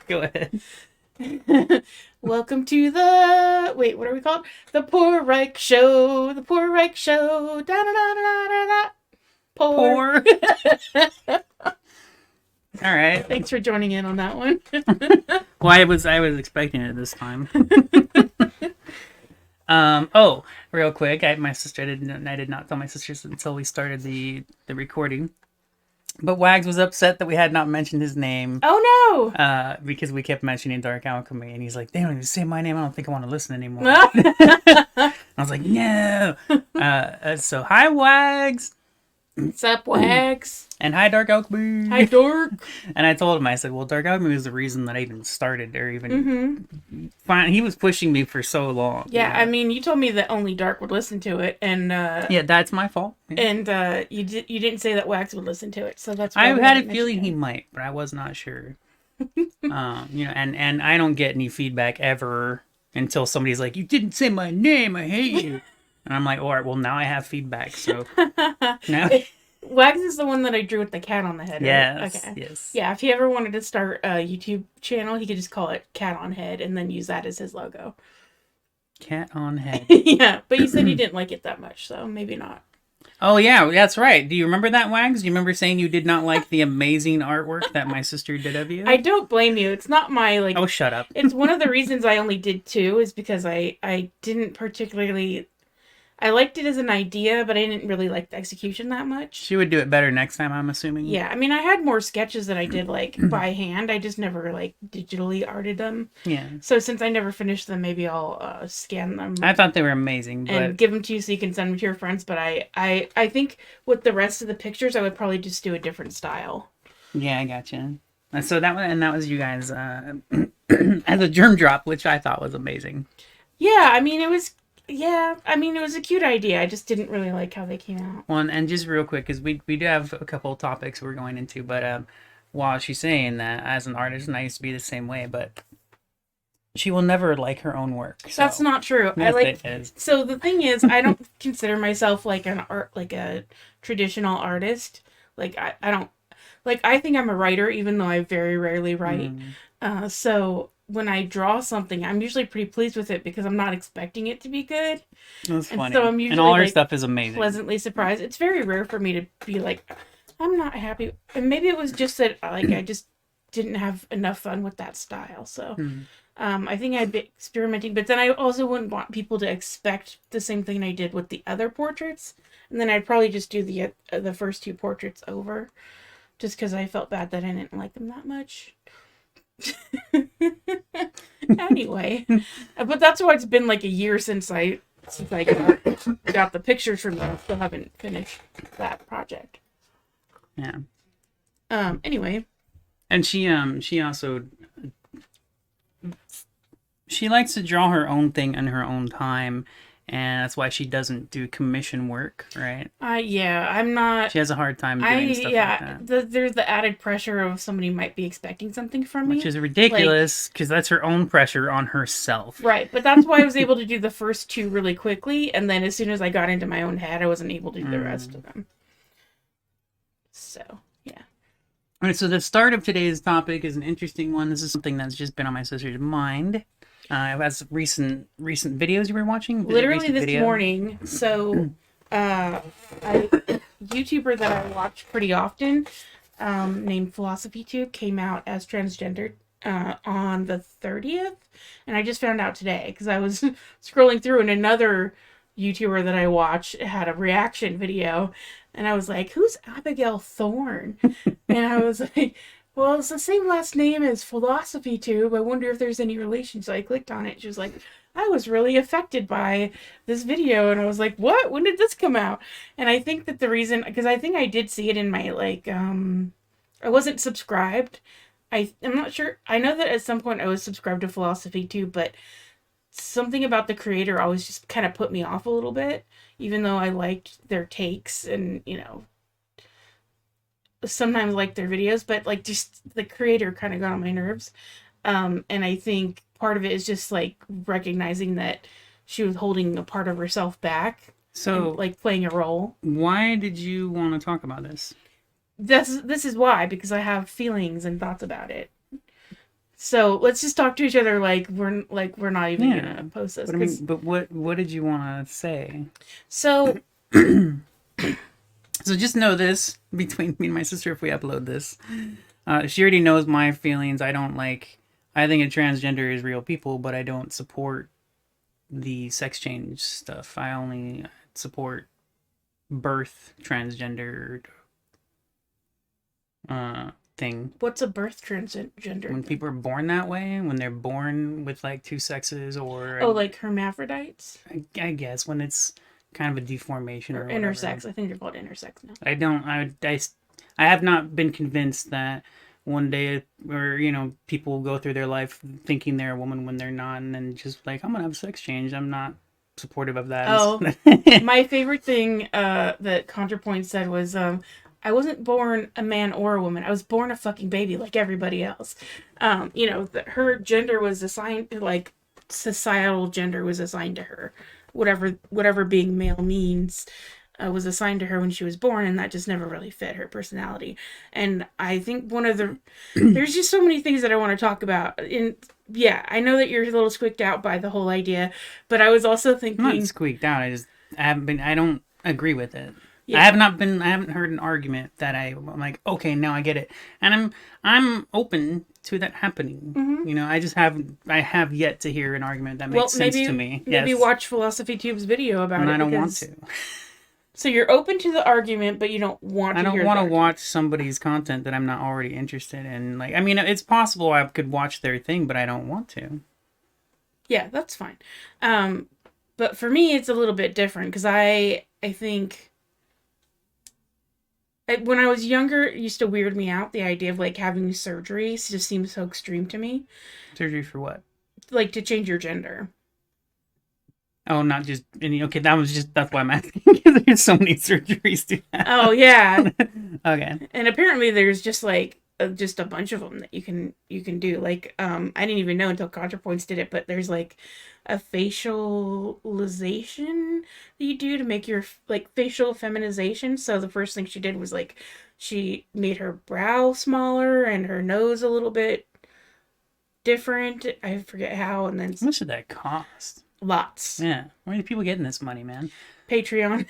Go ahead. Welcome to the what are we called? The Poor Reich Show. The Poor Reich Show. Da da da da da da. Poor. All right. Thanks for joining in on that one. Well, I was expecting it this time. Oh, real quick, my sister I did not tell my sisters until we started the recording. But Wags was upset that we had not mentioned his name. Oh no! Because we kept mentioning Dark Alchemy, and he's like, "They don't even say my name. I don't think I want to listen anymore." I was like, "No." So hi, Wags. What's up, Wags? And hi, Dark Alchemy. Hi, Dork. And I told him, I said, well, Dark Alchemy was the reason that I even started, or even he was pushing me for so long. Yeah, I mean, you told me that only Dark would listen to it, and yeah, that's my fault. Yeah. And you didn't say that Wags would listen to it, so that's why I had a feeling he might, but I was not sure. And I don't get any feedback ever until somebody's like, "You didn't say my name. I hate you." And I'm like, all right, well, now I have feedback, so now. Wags is the one that I drew with the cat on the head, right? Yes, okay. Yes. Yeah, if he ever wanted to start a YouTube channel, he could just call it Cat on Head and then use that as his logo. Cat on Head. Yeah, but you said you didn't like it that much, so maybe not. Oh, yeah, that's right. Do you remember that, Wags? Do you remember saying you did not like the amazing artwork that my sister did of you? I don't blame you. It's not my, like... Oh, shut up. It's one of the reasons I only did 2 is because I didn't particularly... I liked it as an idea, but I didn't really like the execution that much. She would do it better next time, I'm assuming. Yeah, I mean, I had more sketches that I did, like, by hand. I just never, like, digitally arted them. Yeah. So since I never finished them, maybe I'll scan them. I thought they were amazing. And give them to you so you can send them to your friends. But I think with the rest of the pictures, I would probably just do a different style. Yeah, I gotcha. And so that was you guys as a germ drop, which I thought was amazing. Yeah, I mean, it was... Yeah, I mean, it was a cute idea. I just didn't really like how they came out. Well, and just real quick, because we do have a couple of topics we're going into, but while she's saying that, as an artist, and I used to be the same way, but she will never like her own work. So. That's not true. Yes, I like. It is. So the thing is, I don't consider myself like a traditional artist. Like I don't, like I think I'm a writer, even though I very rarely write. So when I draw something, I'm usually pretty pleased with it because I'm not expecting it to be good. That's funny. So I'm usually, and all her stuff is amazing. Pleasantly surprised. It's very rare for me to be like, I'm not happy. And maybe it was just that I just didn't have enough fun with that style. So I think I'd be experimenting. But then I also wouldn't want people to expect the same thing I did with the other portraits. And then I'd probably just do the first 2 portraits over. Just because I felt bad that I didn't like them that much. Anyway, but that's why it's been like a year since I got the pictures from them. I still haven't finished that project. Yeah. Anyway. And she also she likes to draw her own thing in her own time. And that's why she doesn't do commission work, right? Yeah, I'm not... She has a hard time doing stuff like that. There's the added pressure of somebody might be expecting something from me. Which is ridiculous, because that's her own pressure on herself. Right, but that's why I was able to do the first 2 really quickly, and then as soon as I got into my own head, I wasn't able to do the rest of them. So, yeah. All right, so the start of today's topic is an interesting one. This is something that's just been on my sister's mind. As recent videos you were watching? Literally this morning. So, a YouTuber that I watch pretty often, named Philosophy Tube, came out as transgendered on the 30th, and I just found out today because I was scrolling through, and another YouTuber that I watch had a reaction video, and I was like, "Who's Abigail Thorne?" And I was like, well, it's the same last name as Philosophy Tube. I wonder if there's any relation. So I clicked on it. She was like, I was really affected by this video. And I was like, what? When did this come out? And I think that the reason, because I think I did see it in my, like, I wasn't subscribed. I'm not sure. I know that at some point I was subscribed to Philosophy Tube, but something about the creator always just kind of put me off a little bit, even though I liked their takes and, you know, sometimes like their videos, but like just the creator kind of got on my nerves. And I think part of it is just like recognizing that she was holding a part of herself back. So and, like playing a role. Why did you want to talk about this? This is why, because I have feelings and thoughts about it. So let's just talk to each other like we're not even Yeah. gonna post this. But I mean, but what did you want to say? So So just know this between me and my sister, if we upload this, she already knows my feelings. I don't like. I think a transgender is real people, but I don't support the sex change stuff. I only support birth transgender thing. what's a birth transgender When thing? people are born that way, when they're born with like two sexes, or Oh, like hermaphrodites I guess when it's kind of a deformation or or whatever. intersex. I think they're called intersex now. I don't. I have not been convinced that one day, or people go through their life thinking they're a woman when they're not, and then just like, I'm gonna have a sex change. I'm not supportive of that. Oh, my favorite thing that ContraPoint said was I wasn't born a man or a woman. I was born a fucking baby like everybody else. Her gender was assigned, like societal gender was assigned to her. Whatever being male means was assigned to her when she was born, and that just never really fit her personality. And I think there's just so many things that I want to talk about. And yeah, I know that you're a little squeaked out by the whole idea, but I was also thinking, I'm not squeaked out. I haven't been. I don't agree with it. yeah. I haven't heard an argument that I'm like, okay, now I get it, and I'm open to that happening. Mhm. I have yet to hear an argument that makes sense to me. Maybe Yes, watch Philosophy Tube's video about and it. I don't want to. So you're open to the argument, but you don't want to. I don't hear want the to watch somebody's content that I'm not already interested in. Like, I mean, it's possible I could watch their thing, but I don't want to. Yeah, that's fine. But for me, it's a little bit different because I think when I was younger, it used to weird me out. The idea of like having surgery just seems so extreme to me. Surgery for what? Like to change your gender. Oh, not just any. Okay, that's why I'm asking. Because there's so many surgeries to have. Oh yeah, Okay. and apparently there's just like just a bunch of them that you can do. Like I didn't even know until ContraPoints did it, but there's like a facialization that you do to make your like facial feminization. So the first thing she did was like she made her brow smaller and her nose a little bit different. I forget how, and then How much did that cost? lots. Yeah. Where are people getting this money, man? Patreon.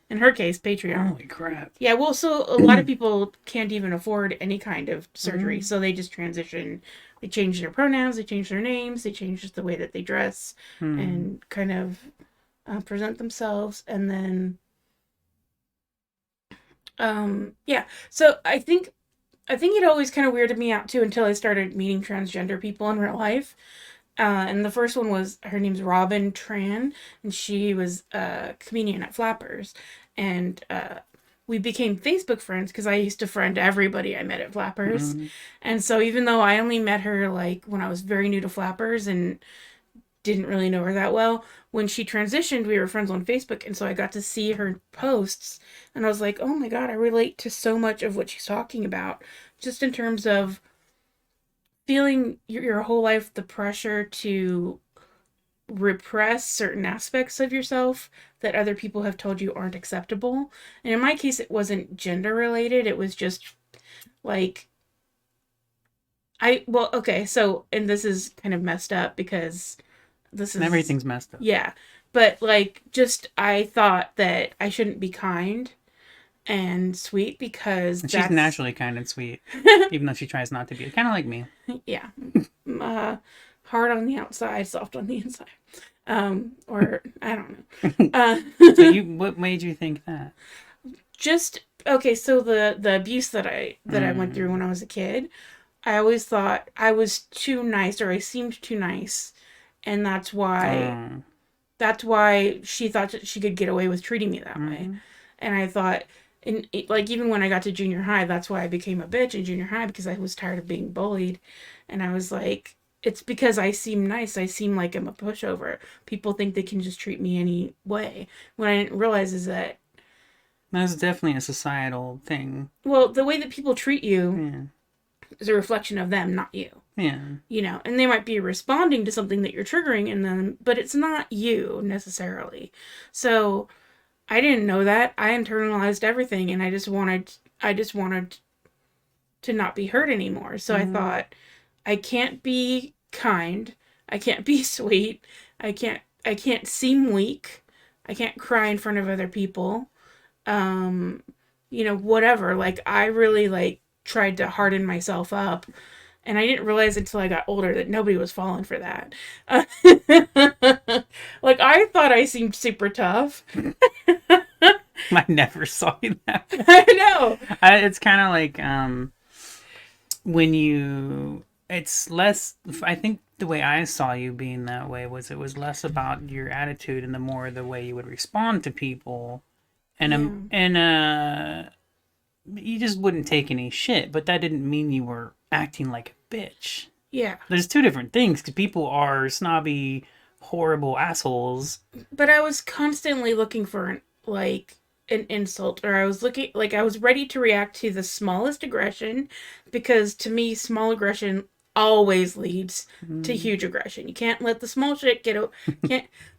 In her case, Patreon. Holy crap. Yeah, well, so a lot of people can't even afford any kind of surgery, Mhm. so they just transition. They change their pronouns, they change their names, they change the way that they dress, and kind of present themselves, and then, yeah. So I think it always kind of weirded me out too until I started meeting transgender people in real life. And the first one was her name's Robin Tran, and she was a comedian at Flappers, and we became Facebook friends because I used to friend everybody I met at Flappers, and so even though I only met her like when I was very new to Flappers and didn't really know her that well, when she transitioned, we were friends on Facebook, and so I got to see her posts, and I was like, oh my god, I relate to so much of what she's talking about, just in terms of feeling your whole life the pressure to repress certain aspects of yourself that other people have told you aren't acceptable. And in my case, it wasn't gender related. It was just like, okay, so, and this is kind of messed up because this is. Everything's messed up. Yeah. But like, just, I thought that I shouldn't be kind and sweet because And she's naturally kind and sweet, even though she tries not to be. Kind of like me. Yeah. Hard on the outside, soft on the inside. Or I don't know. So what made you think that? Just okay. So the abuse that I went through when I was a kid, I always thought I was too nice, or I seemed too nice, and that's why she thought that she could get away with treating me that way. And I thought, like even when I got to junior high, that's why I became a bitch in junior high, because I was tired of being bullied, and I was like, it's because I seem nice. I seem like I'm a pushover. People think they can just treat me any way. What I didn't realize is that that's definitely a societal thing. Well, the way that people treat you is a reflection of them, not you. Yeah. You know, and they might be responding to something that you're triggering in them, but it's not you necessarily. So I didn't know that. I internalized everything, and I just wanted to not be hurt anymore. So I thought, I can't be kind. I can't be sweet. I can't seem weak. I can't cry in front of other people. Um, whatever. Like I really like tried to harden myself up, and I didn't realize until I got older that nobody was falling for that. Like I thought I seemed super tough. I never saw you that way. I know. It's kind of like when you. It's less. I think the way I saw you being that way was it was less about your attitude and the more the way you would respond to people, and Yeah. you just wouldn't take any shit. But that didn't mean you were acting like a bitch. Yeah. There's two different things because people are snobby, horrible assholes. But I was constantly looking for an insult, or I was ready to react to the smallest aggression, because to me small aggression always leads to huge aggression. You can't let the small shit can't,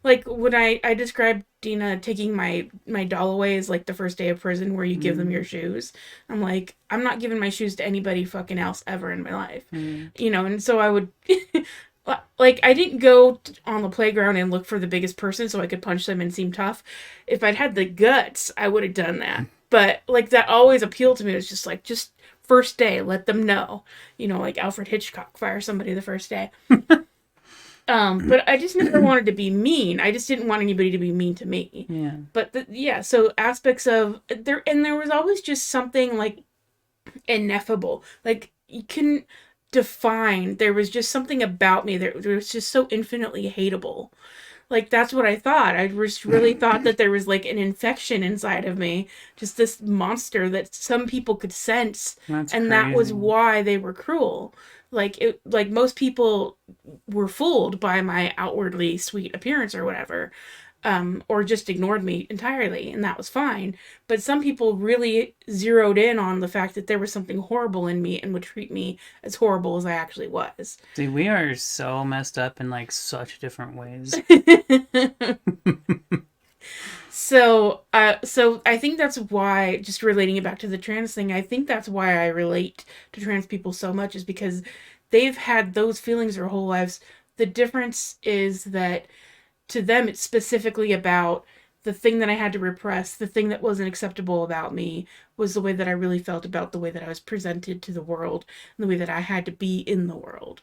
like when I described Dina taking my doll away as like the first day of prison where you give them your shoes. I'm like, I'm not giving my shoes to anybody fucking else ever in my life. And so I would like I didn't go on the playground and look for the biggest person so I could punch them and seem tough. If I'd had the guts, I would have done that. But like that always appealed to me. It was just like, just first day, let them know. Like Alfred Hitchcock, fire somebody the first day. But I just never wanted to be mean. I just didn't want anybody to be mean to me. Yeah. But so aspects of there, and there was always just something like ineffable. Like you couldn't define. There was just something about me that was just so infinitely hateable. Like that's what I thought. I just really thought that there was like an infection inside of me, just this monster that some people could sense, That's and crazy. that was why they were cruel. Like most people were fooled by my outwardly sweet appearance or whatever, or just ignored me entirely, and that was fine. But some people really zeroed in on the fact that there was something horrible in me and would treat me as horrible as I actually was. See, we are so messed up in like such different ways. So I think that's why, just relating it back to the trans thing, I think that's why I relate to trans people so much, is because they've had those feelings their whole lives. The difference is that to them it's specifically about the thing that I had to repress, the thing that wasn't acceptable about me was the way that I really felt about the way that I was presented to the world and the way that I had to be in the world.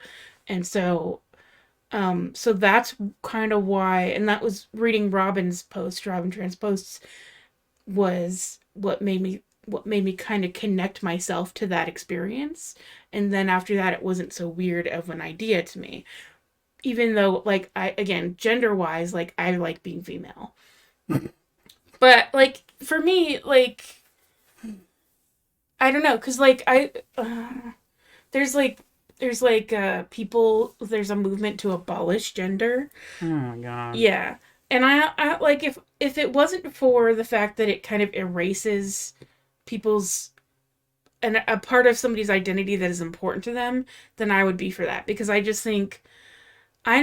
And so that's kind of why, and that was reading Robin Trans posts, was what made me kind of connect myself to that experience. And then after that, it wasn't so weird of an idea to me. Even though, like, again, gender wise, like, I like being female. But, like, for me, like, I don't know, because, like, there's a movement to abolish gender. Oh my god. Yeah. And I like, if it wasn't for the fact that it kind of erases people's, and a part of somebody's identity that is important to them, then I would be for that. Because I just think, I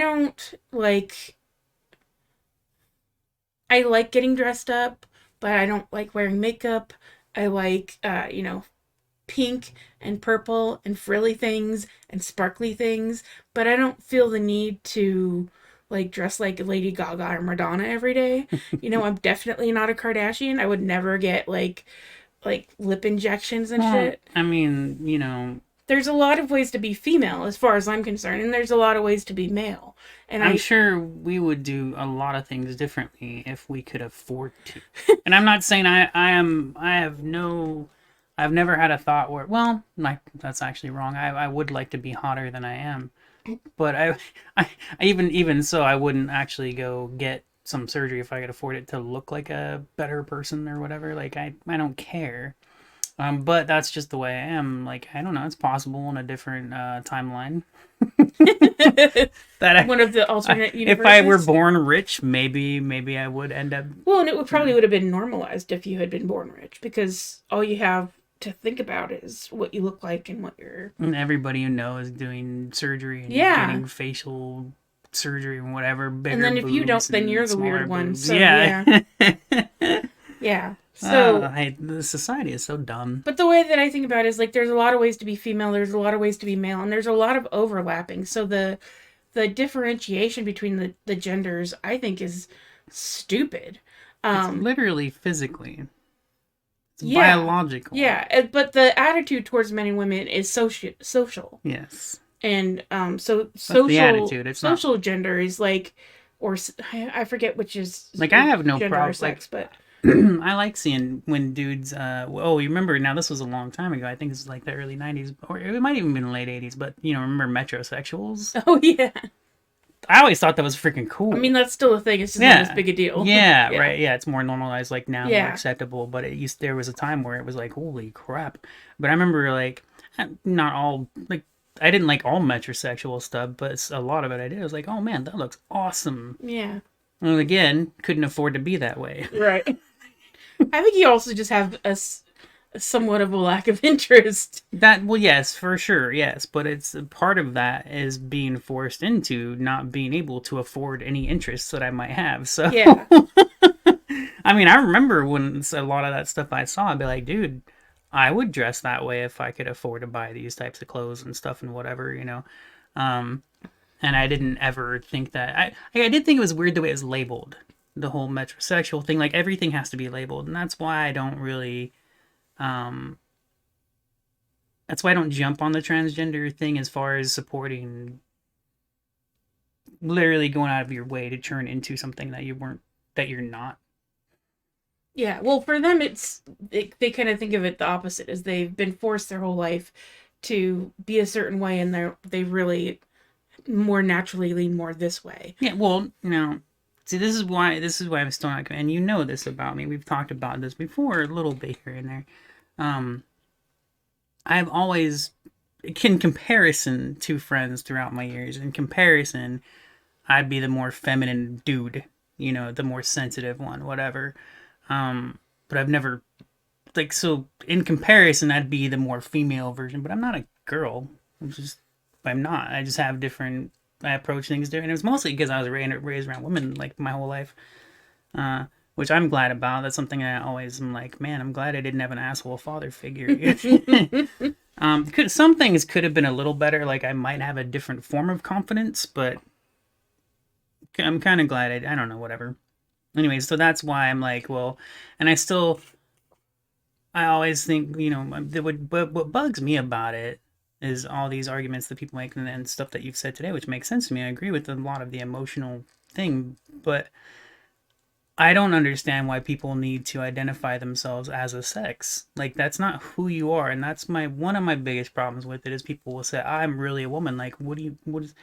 like getting dressed up, but I don't like wearing makeup. I like, pink and purple and frilly things and sparkly things, but I don't feel the need to like dress like Lady Gaga or Madonna every day. I'm definitely not a Kardashian. I would never get like lip injections and shit. I mean, There's a lot of ways to be female as far as I'm concerned, and there's a lot of ways to be male. And I'm sure we would do a lot of things differently if we could afford to. And I'm not saying I've never had a thought where, well, like, that's actually wrong. I would like to be hotter than I am. But I even so, I wouldn't actually go get some surgery if I could afford it to look like a better person or whatever. Like, I don't care. But that's just the way I am. Like, I don't know. It's possible in a different timeline. One of the alternate universes. If I were born rich, maybe I would end up. Well, and it probably would have been normalized if you had been born rich, because all you have to think about is what you look like and what you're. And everybody you know is doing surgery and getting facial surgery and whatever. And then if you don't, then you're the weird one. So, yeah. Yeah. So, The society is so dumb. but the way that I think about it is like there's a lot of ways to be female, there's a lot of ways to be male, and there's a lot of overlapping. So the differentiation between the genders, I think, is stupid. It's Um, literally physically. It's yeah, biological. yeah, but the attitude towards men and women is social, Yes. and so That's the social attitude. It's not social gender is like, or I forget which is like I have no gender or problem. Like sex, but I like seeing when dudes. Oh, you remember? Now this was a long time ago. I think this was like the early '90s, or it might even been the late '80s. But you know, remember metrosexuals? oh yeah, I always thought that was freaking I cool. mean that's still a thing. It's just not as Yeah, big a deal. yeah, Yeah, right. Yeah, it's more normalized. Like now, more yeah, acceptable. But it used there was a time where it was like, holy crap. But I remember like not all like. I didn't like all metrosexual stuff, but a lot of it I did. I was like, "Oh man, that looks awesome." yeah. And again, couldn't afford to be that way. Right. I think you also just have somewhat of a lack of interest. That well, yes, for sure, yes, but it's part of that is being forced into not being able to afford any interests that I might have. So, Yeah. I mean, I remember when a lot of that stuff I saw, I'd be like, dude, I would dress that way if I could afford to buy these types of clothes and stuff and whatever, you know. Um, and I didn't ever think that I did think it was weird the way it was labeled, the whole metrosexual thing. Like everything has to be labeled, and that's why I don't really. Um, That's why I don't jump on the transgender thing as far as supporting literally going out of your way to turn into something that you weren't that you're not. Yeah. Well, for them, they kind of think of it the opposite, as they've been forced their whole life to be a certain way, and they really more naturally lean more this way. Yeah, well, you know, see this is why I'm still not and you know this about me. We've talked about this before a little bit here and there. Um I've always in comparison to friends throughout my years, in comparison, I'd be the more feminine dude, you know, the more sensitive one, whatever. But I've never like so in comparison I'd be the more female version, but I'm not a girl. I'm not. I just have different I approach things different. It was mostly because I was raised around women like my whole life. Which I'm glad about. That's something I always am like, man, I'm glad I didn't have an asshole father figure. Some things could have been a little better. Like I might have a different form of confidence, but I'm kind of glad I don't know, whatever. Anyway, so that's why I'm like, well, and I always think, you know, what bugs me about it is all these arguments that people make and stuff that you've said today, which makes sense to me. I agree with a lot of the emotional thing, but I don't understand why people need to identify themselves as a sex. Like that's not who you are, and that's my one of my biggest problems with it is people will say I'm really a woman. Like what is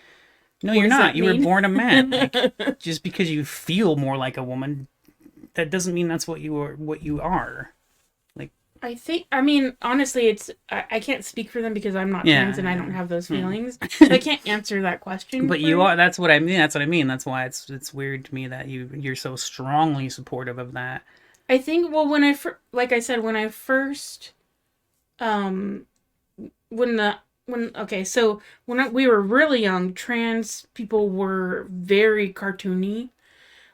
no, What you're does not. that You were mean? born a man. Like just because you feel more like a woman, that doesn't mean that's what you are. Like I mean, honestly, I can't speak for them because I'm not trans yeah, and I don't have those yeah. feelings. So I can't answer that question But for you you. are. That's what I mean. That's what I mean. That's why it's weird to me that you're so strongly supportive of that. I think, well, like I said, when I first, um, okay, so we were really young, trans people were very cartoony.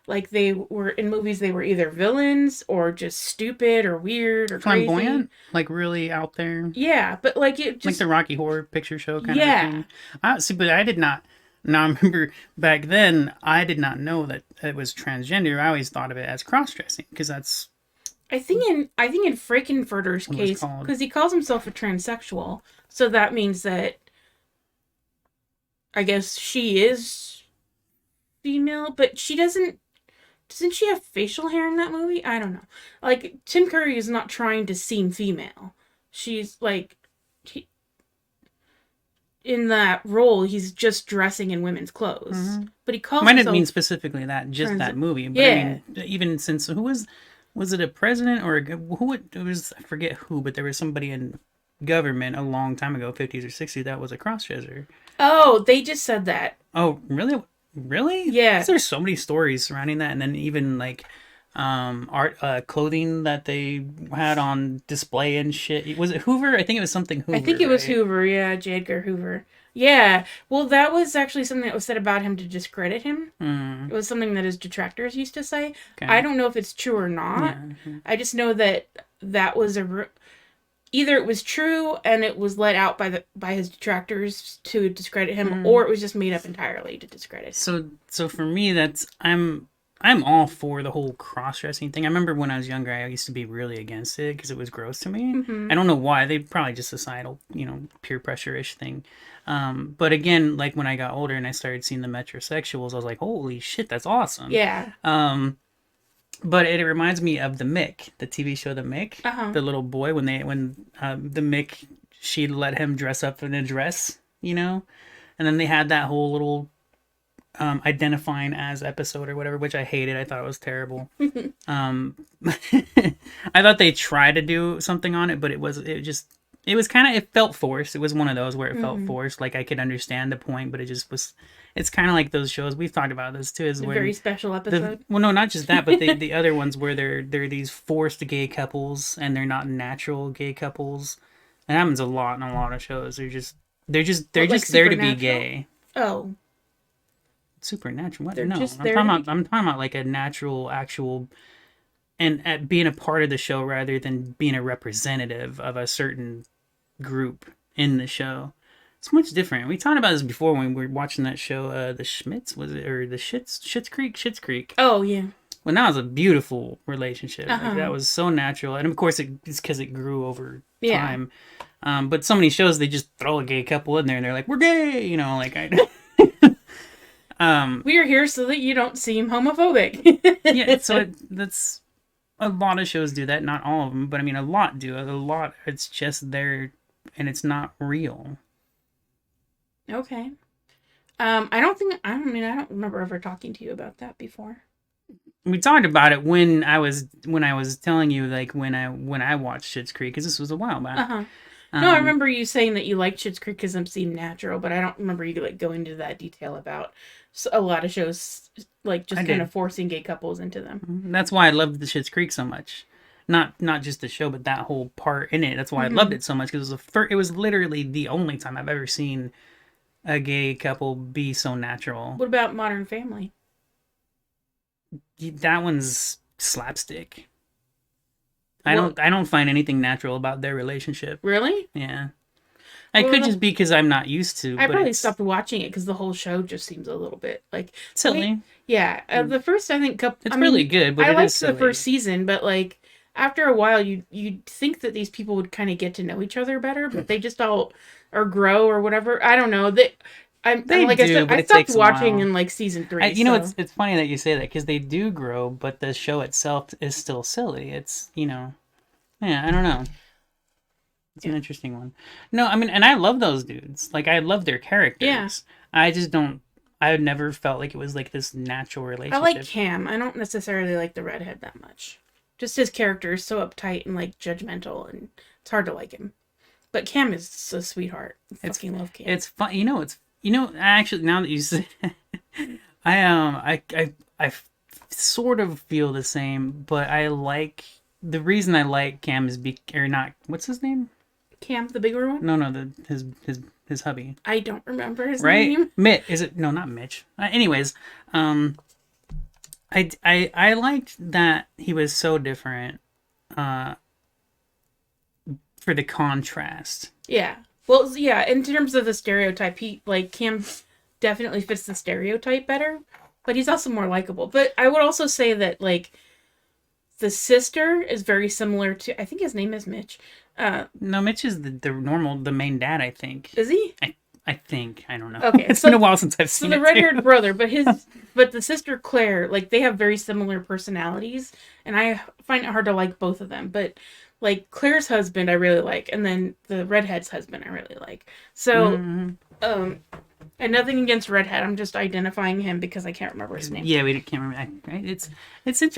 Like they were in movies, they were either villains or just stupid or weird or crazy. Flamboyant, like really out there. Yeah, but like it Like just, the Rocky Horror Picture Show kind of a yeah. thing. I see, but I did not. Now I remember back then, I did not know that it was transgender. I always thought of it as cross dressing because that's I think in Frankenfurter's what it was case, called. because he calls himself a transsexual, so that means that I guess she is female, but she doesn't. Doesn't she have facial hair in that movie? I don't know. Like Tim Curry is not trying to seem female. She's like, he, in that role, he's just dressing in women's clothes, Mm-hmm. but he calls I didn't mean himself specifically that, just trans. that movie, but I Yeah. mean, even since who was it a president or it was, I forget who, but there was somebody in government a long time ago, 50s or 60s, that was a cross dresser. Oh, they just said that. Oh, really? Really? Yeah. Because there's so many stories surrounding that, and then even like art clothing that they had on display and shit. Was it Hoover? I think it was something I think Hoover, it was right? Hoover. Yeah, J. Edgar Hoover. Yeah. Well, that was actually something that was said about him to discredit him. Mm, It was something that his detractors used to say. I okay. don't know if it's true or not. Yeah. Mhm. I just know that that was either it was true and it was let out by his detractors to discredit him, Mm. or it was just made up entirely to discredit him. So for me, I'm all for the whole cross-dressing thing. I remember when I was younger, I used to be really against it because it was gross to me. Mm-hmm. I don't know why. They probably just societal, peer pressure-ish thing. But again, like when I got older and I started seeing the metrosexuals, I was like, holy shit, that's awesome. Yeah. But it reminds me of the Mick, the TV show The Mick, Uh huh. the little boy when the Mick, she let him dress up in a dress, and then they had that whole little identifying as episode or whatever, which I hated. I thought it was terrible. Um, I thought they tried to do something on it, but it was kind of, it felt forced. It was one of those where it felt Mm-hmm. forced. Like I could understand the point, but it just was. It's kind of like those shows we've talked about this too. Is A when very special episode. well, no, not just that, but the other ones where they're these forced gay couples and they're not natural gay couples. It happens a lot in a lot of shows. They're What, like just there to be Supernatural? gay. Oh, Supernatural. What? they're No, just there to be. I'm talking about like a natural, actual, and at being a part of the show rather than being a representative of a certain group in the show. It's much different. We talked about this before when we were watching that show, The Schmitz, was it, or the Schitt's Creek? Schitt's Creek. Oh yeah. Well, that was a beautiful relationship. Uh Like huh. that was so natural, and of course it's because it grew over Yeah. time. But so many shows they just throw a gay couple in there and they're like, "We're gay," like I. We are here so that you don't seem homophobic. Yeah, so that's a lot of shows do that. Not all of them, but I mean, a lot do. A lot, it's just there, and it's not real. Okay. I don't think. I mean, I don't remember ever talking to you about that before. We talked about it when I was telling you like when I watched Schitt's Creek because this was a while Uh back. huh. No, I Um, remember you saying that you liked Schitt's Creek because it seemed natural, but I don't remember you like going into that detail about a lot of shows like I just kind did. of forcing gay couples into them. That's why I loved the Schitt's Creek so much. Not just the show, but that whole part in it. That's why I loved Mm-hmm. it so much because it was literally the only time I've ever seen a gay couple be so natural. What about Modern Family? That one's slapstick. I Well, don't I don't find anything natural about their relationship. really? Yeah. I could Well, just be because I'm not used to, I but probably it's stopped watching it because the whole show just seems a little bit like wait, silly. yeah. The first I think couple. It's I really mean, good, but I it is liked the first silly. season, but like after a while, you'd think that these people would kind of get to know each other better, but they just all or grow or whatever. I don't know. I'm They like I said, do, but I it stopped takes a watching while. in like season three. It's So it's funny that you say that because they do grow, but the show itself is still silly. Yeah, I don't know. It's yeah, an interesting one. No, I mean, and I love those dudes. Like I love their yeah. characters. I just don't. I never felt like it was like this natural I like relationship. Cam. I don't necessarily like the redhead that much. Just his character is so uptight and like judgmental, and it's hard to like him. But Cam is a sweetheart. I It's fucking love Cam. it's fun. Actually, now that you say, I sort of feel the same, but I like the reason I like Cam is or not. What's his name? Cam, the bigger one. No, his hubby, I don't remember his right? name. Mitch, is it? No, not Mitch. Anyways, um, I liked that he was so different. Uh, for the contrast. Yeah. Well, yeah. In terms of the stereotype, he like Cam definitely fits the stereotype better, but he's also more likable. But I would also say that like the sister is very similar to. I think his name is Mitch. No, Mitch is the main dad. I think. Is he? I think I don't know. Okay, It's been a while since I've so seen the it red-haired too. brother, but the sister Claire, like they have very similar personalities, and I find it hard to like both of them. But like Claire's husband, I really like, and then the redhead's husband, I really like. So, Mhm. um, and nothing against redhead. I'm just identifying him because I can't remember his name. Yeah, we can't remember. Right?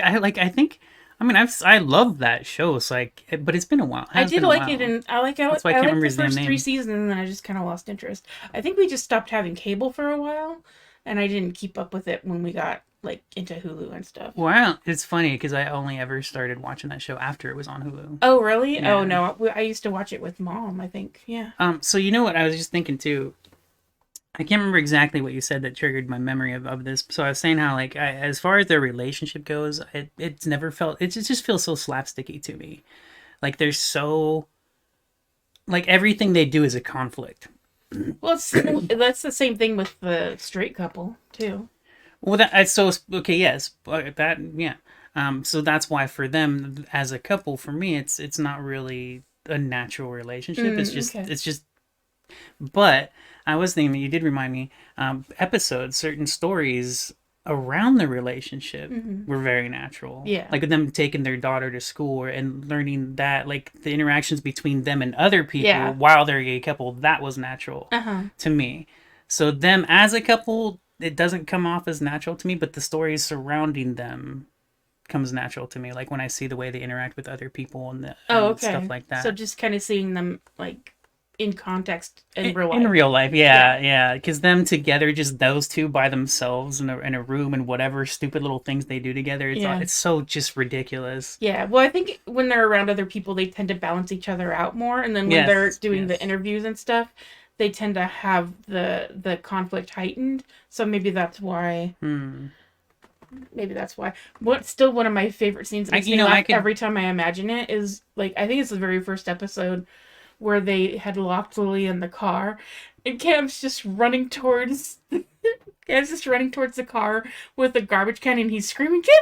I like. I think. I mean, I love that show. It's like, but it's been a while. It I has did been a like it, while. and I like That's why I I can't like remember the his damn first three name. seasons, and then I just kind of lost interest. I think we just stopped having cable for a while, and I didn't keep up with it when we got like into Hulu and stuff. Well, it's funny because I only ever started watching that show after it was on Hulu. Oh, really? Oh, Yeah. no. I used to watch it with mom, I think. Yeah. So you know what I was just thinking too. I can't remember exactly what you said that triggered my memory of this. So I was saying how like as far as their relationship goes, it's never felt it just feels so slapsticky to me. Like they're so like everything they do is a conflict. Well, that's the same thing with the straight couple too. Well, that so okay, yes, that yeah. So that's why for them as a couple, for me, it's not really a natural relationship. Okay. It's just. But I was thinking that you did remind me. Episodes, certain stories around the relationship were very natural. Yeah. Like them taking their daughter to school and learning that, like the interactions between them and other people Yeah. while they're a gay couple, that was natural Uh-huh. to me. So them as a couple, it doesn't come off as natural to me, but the stories surrounding them comes natural to me. Like when I see the way they interact with other people Oh, and okay. stuff like that. So just kind of seeing them like in context in real life. In real life, yeah, yeah. Because them together, just those two by themselves in a room and whatever stupid little things they do together, Yeah. it's so just ridiculous. Yeah. Well, I think when they're around other people, they tend to balance each other out more, and then when they're Yes, doing the yes. interviews and stuff, they tend to have the conflict heightened. So maybe that's why. Maybe that's why. What's still one of my favorite scenes that makes me laugh every time I imagine it is like I think it's the very first episode where they had locked Lily in the car, and Cam's just running towards Cam's just running towards the car with a garbage can, and he's screaming, "Get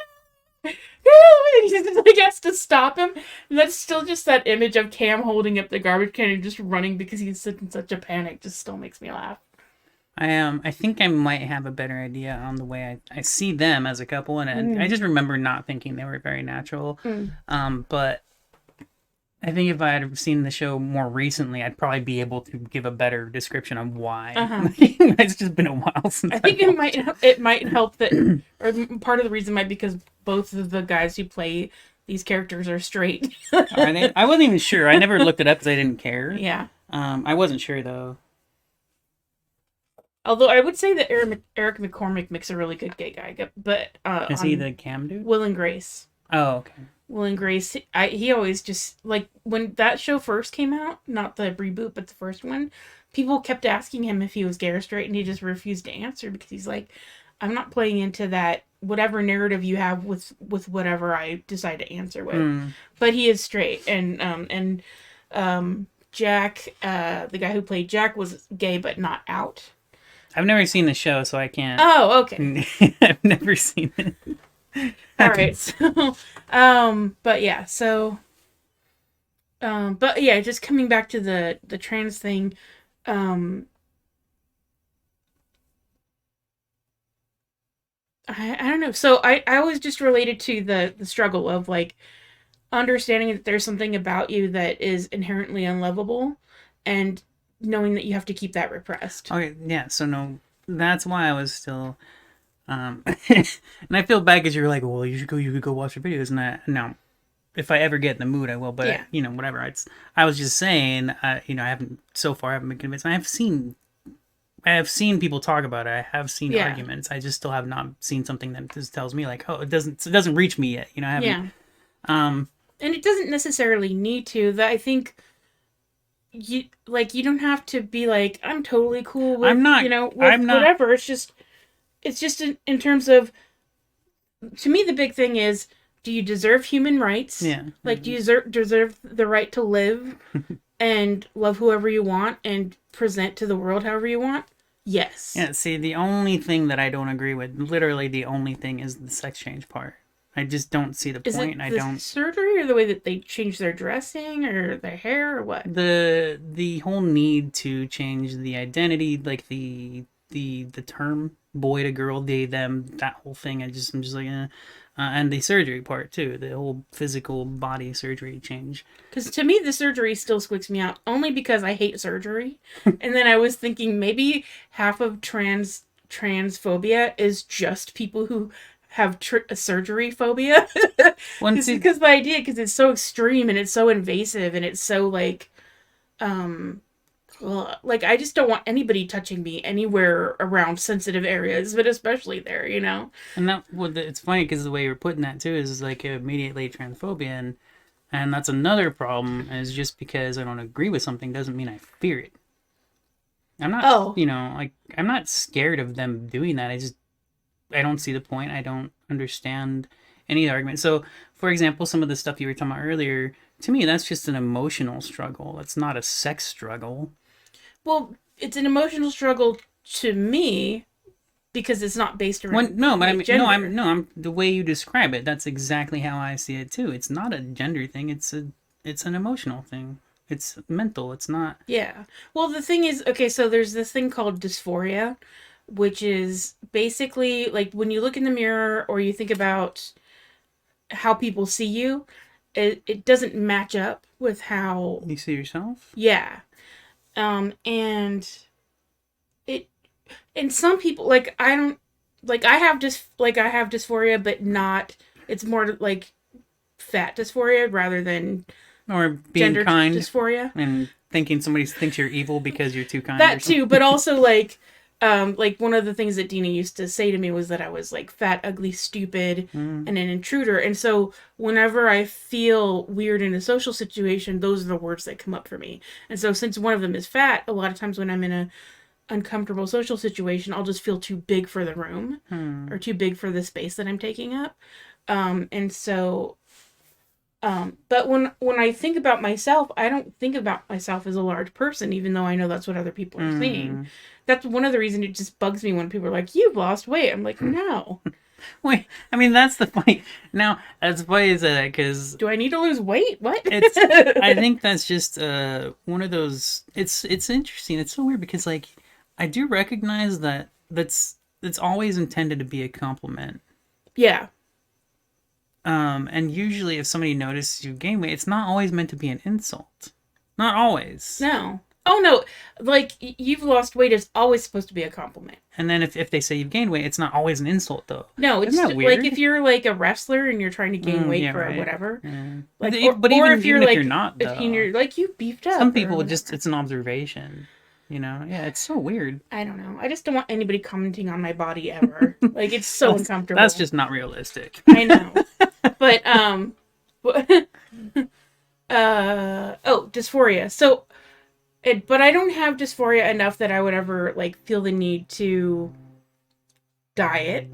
out! Get out!" And he just like has to stop him. And that's still just that image of Cam holding up the garbage can and just running because he's in such a panic. Just still makes me laugh. I think I might have a better idea on the way I see them as a couple, and I just remember not thinking they were very natural. But I think if I had seen the show more recently, I'd probably be able to give a better description of why. It's just been a while since I think it might help that, or part of the reason might be because both of the guys who play these characters are straight. Are they? I wasn't even sure. I never looked it up because I didn't care. Yeah. I wasn't sure though. Although I would say that Eric McCormick makes a really good gay guy, but Is he the Cam dude? Will and Grace. Oh, okay. Will and Grace, he always just like when that show first came out, not the reboot, but the first one. People kept asking him if he was gay or straight, and he just refused to answer because he's like, "I'm not playing into that whatever narrative you have with whatever I decide to answer with." But he is straight, and Jack, the guy who played Jack, was gay but not out. I've never seen the show, so I can't. Oh, okay. I've never seen it. All right. So, but yeah, but yeah, just coming back to the trans thing, I don't know. So I always just related to the struggle of like understanding that there's something about you that is inherently unlovable, and knowing that you have to keep that repressed. Okay, yeah. So no, that's why I was still. And I feel bad because you're like, well, you could go watch the videos, and no, if I ever get in the mood, I will. But Yeah. Whatever. I was just saying, I haven't been convinced. I have seen people talk about it. I have seen arguments. I just still have not seen something that just tells me like, oh, it doesn't reach me yet. I haven't. And it doesn't necessarily need to. That I think. You don't have to be like I'm totally cool with whatever. It's just in terms of, to me the big thing is, do you deserve human rights? Yeah. Like do you deserve the right to live and love whoever you want and present to the world however you want? Yes. Yeah. See, the only thing that I don't agree with, literally the only thing, is the sex change part. I just don't see the point. Is it the surgery or the way that they change their dressing or their hair or what? The whole need to change the identity, like the term boy to girl, they them, that whole thing. I'm just like, and the surgery part too, the whole physical body surgery change. Because to me, the surgery still squeaks me out, only because I hate surgery. And then I was thinking maybe half of transphobia is just people who have a surgery phobia. Because the idea, because it's so extreme and it's so invasive and it's so like I just don't want anybody touching me anywhere around sensitive areas, but especially there, And that, it's funny because the way you're putting that too is like immediately transphobia, and that's another problem. Is just because I don't agree with something doesn't mean I fear it. I'm not, Oh, like, I'm not scared of them doing that. I don't see the point. I don't understand any argument. So, for example, some of the stuff you were talking about earlier, to me, that's just an emotional struggle. That's not a sex struggle. well, it's an emotional struggle to me because it's not based around No, but I my mean, gender. I'm the way you describe it. That's exactly how I see it too. It's not a gender thing. It's an emotional thing. It's mental. It's not. Yeah. Well, the thing is, okay, so there's this thing called dysphoria, which is basically like when you look in the mirror or you think about how people see you, it doesn't match up with how, You see yourself. yeah. And it, and some people, like, I don't, like, I have dysphoria, but not, it's more like fat dysphoria rather than Or being gender kind dysphoria. and thinking somebody thinks you're evil because you're too kind or That too, something. but also like one of the things that Dina used to say to me was that I was like fat, ugly, stupid, Mm. and an intruder. And so whenever I feel weird in a social situation, those are the words that come up for me. And so since one of them is fat, a lot of times when I'm in a uncomfortable social situation, I'll just feel too big for the room Hmm. or too big for the space that I'm taking up. And so but when I think about myself, I don't think about myself as a large person, even though I know that's what other people are seeing. Hmm. That's one of the reasons it just bugs me when people are like, "You've lost weight." I'm like, "No. Wait, I mean that's the point. Now, as funny as that, because Do I need to lose weight? What?" it's, I think that's just one of those. It's interesting. It's so weird because like I do recognize that it's always intended to be a compliment. Yeah. And usually if somebody notices you gain weight, it's not always meant to be an insult. Not always. No. Oh no. Like you've lost weight is always supposed to be a compliment. And then if they say you've gained weight, it's not always an insult though. No, Isn't it's that like weird? if you're like a wrestler and you're trying to gain weight Yeah, for right. whatever, Yeah. like But or even if you're even if you're like not if though, you're like you beefed some up or people would just whatever. it's an observation. Yeah, it's so weird. I don't know. I just don't want anybody commenting on my body ever. Like it's so That's uncomfortable. just not realistic. I know. But but, oh, dysphoria. So but I don't have dysphoria enough that I would ever like feel the need to diet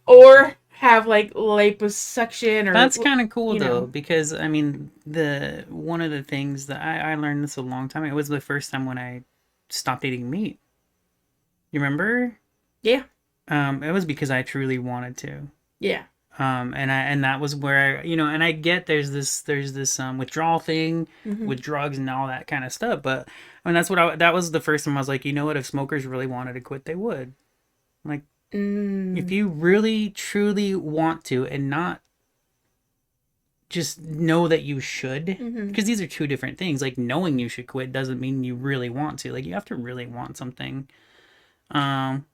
or have like liposuction or That's kind of cool you though, know. because I mean, the one of the things that I learned this a long time. It was the first time when I stopped eating meat. You remember? Yeah. It was because I truly wanted to. Yeah. And that was where and I get there's this withdrawal thing Mhm. with drugs and all that kind of stuff. But I mean, that was the first time I was like, you know what? If smokers really wanted to quit, they would. Like, if Mm. you really truly want to, and not just know that you should, Mhm. because these are two different things. Like, knowing you should quit doesn't mean you really want to. Like, you have to really want something. Um,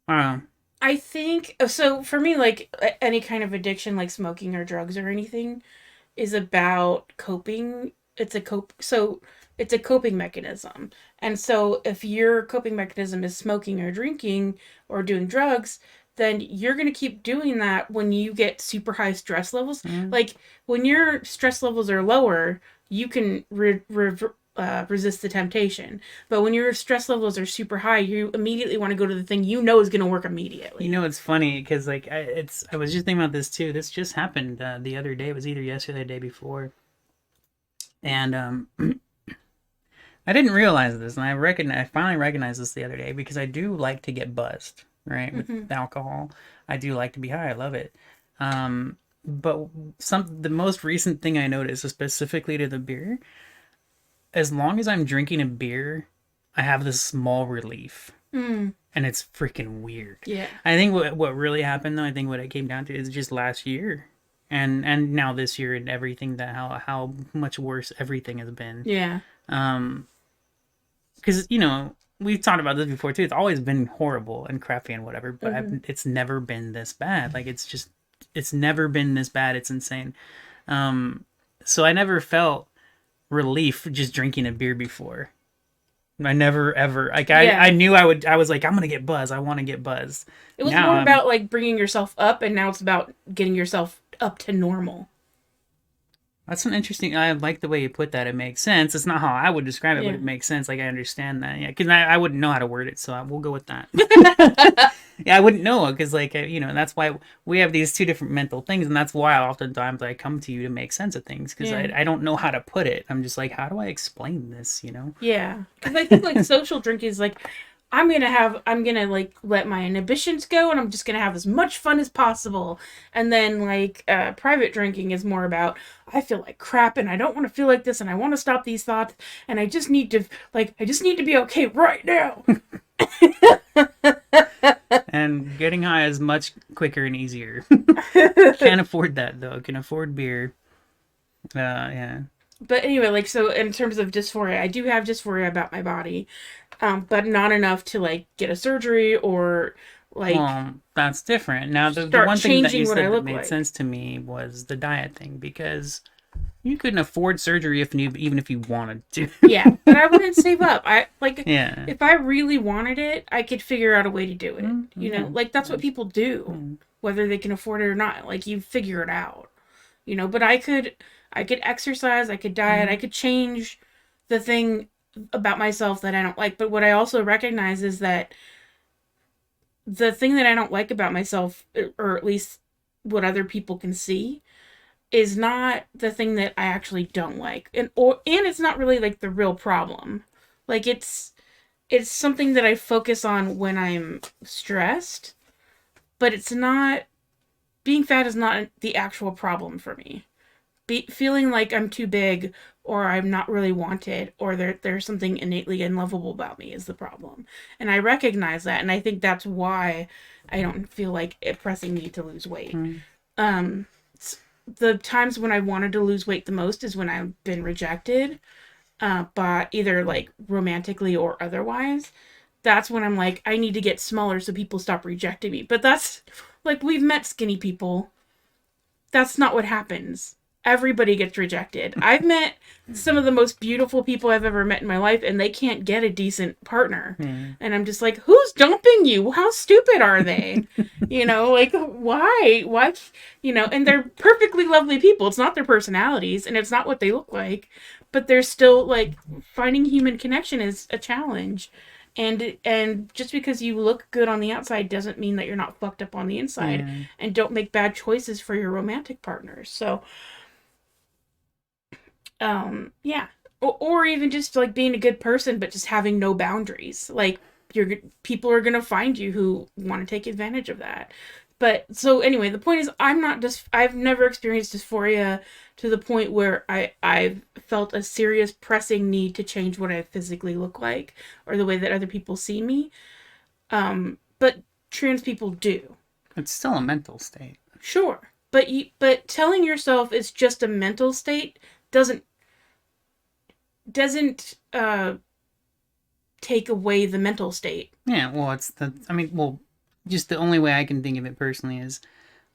I don't know. I think so for me like any kind of addiction like smoking or drugs or anything is about coping. It's a coping mechanism. And so if your coping mechanism is smoking or drinking or doing drugs, then you're going to keep doing that when you get super high stress levels. Mm. Like when your stress levels are lower, you can resist the temptation. But when your stress levels are super high, you immediately want to go to the thing you know is going to work immediately. It's funny because like I was just thinking about this too. This just happened the other day. It was either yesterday or the day before, and I didn't realize this, and I finally recognized this the other day because I do like to get buzzed, right, with Mm-hmm. alcohol. I do like to be high. I love it. But the most recent thing I noticed, specifically to the beer, as long as I'm drinking a beer, I have this small relief, Mm, and it's freaking weird. yeah. I think what really happened though, I think what it came down to is just last year, and now this year and everything, that how much worse everything has been. Yeah. Um, because we've talked about this before too. It's always been horrible and crappy and whatever, but Mm-hmm. it's never been this bad. Like, it's never been this bad. It's insane. Um, so I never felt relief just drinking a beer before. I never ever, like, I Yeah. knew I was like, I'm gonna get buzzed. I want to get buzzed. It was Now more I'm about like bringing yourself up, and now it's about getting yourself up to normal. That's an interesting. I like the way you put that. It makes sense. It's not how I would describe it, but Yeah. it makes sense. Like I understand that. Yeah, because I wouldn't know how to word it, so we'll go with that. Yeah, I wouldn't know because, like, that's why we have these two different mental things, and that's why oftentimes I come to you to make sense of things because Yeah. I don't know how to put it. I'm just like, how do I explain this? You know? Yeah. Because I think like social drinking is like, I'm gonna like let my inhibitions go and I'm just gonna have as much fun as possible. And then like private drinking is more about, I feel like crap and I don't want to feel like this and I want to stop these thoughts and I just need to be okay right now. And getting high is much quicker and easier. Can't afford that though. Can afford beer. Yeah. But anyway, like so in terms of dysphoria, I do have dysphoria about my body, but not enough to like get a surgery or like Well, that's different. Now, the start one thing that you changing what I said that look made like. sense to me was the diet thing because you couldn't afford surgery if you, even if you wanted to. Yeah, but I wouldn't save up. I like Yeah. if I really wanted it, I could figure out a way to do it. You know, Yeah. like that's what people do, Yeah. whether they can afford it or not. Like you figure it out. You know, but I could exercise, I could diet, I Mhm. could change the thing about myself that I don't like. But what I also recognize is that the thing that I don't like about myself, or at least what other people can see, is not the thing that I actually don't like, and it's not really like the real problem. Like it's something that I focus on when I'm stressed, but it's not being fat is not the actual problem for me. Feeling like I'm too big or I'm not really wanted or there's something innately unlovable about me is the problem. And I recognize that and I think that's why I don't feel like it pressing me to lose weight. Mhm. Um the times when I wanted to lose weight the most is when I've been rejected by either like romantically or otherwise. That's when I'm like I need to get smaller so people stop rejecting me. But that's like we've met skinny people, that's not what happens. Everybody gets rejected. I've met some of the most beautiful people I've ever met in my life, and they can't get a decent partner. Yeah. And I'm just like, who's dumping you? How stupid are they? You know, like, why? Why? You know, and they're perfectly lovely people. It's not their personalities, and it's not what they look like, but they're still like finding human connection is a challenge. And just because you look good on the outside doesn't mean that you're not fucked up on the inside, Yeah. and don't make bad choices for your romantic partners. So, yeah. Or even just like being a good person, but just having no boundaries. Like, you're people are gonna find you who want to take advantage of that. But so anyway, the point is, I'm not just. I've never experienced dysphoria to the point where I've felt a serious pressing need to change what I physically look like or the way that other people see me. But trans people do. It's still a mental state. Sure. But telling yourself it's just a mental state doesn't doesn't take away the mental state. Yeah. Well, just the only way I can think of it personally is,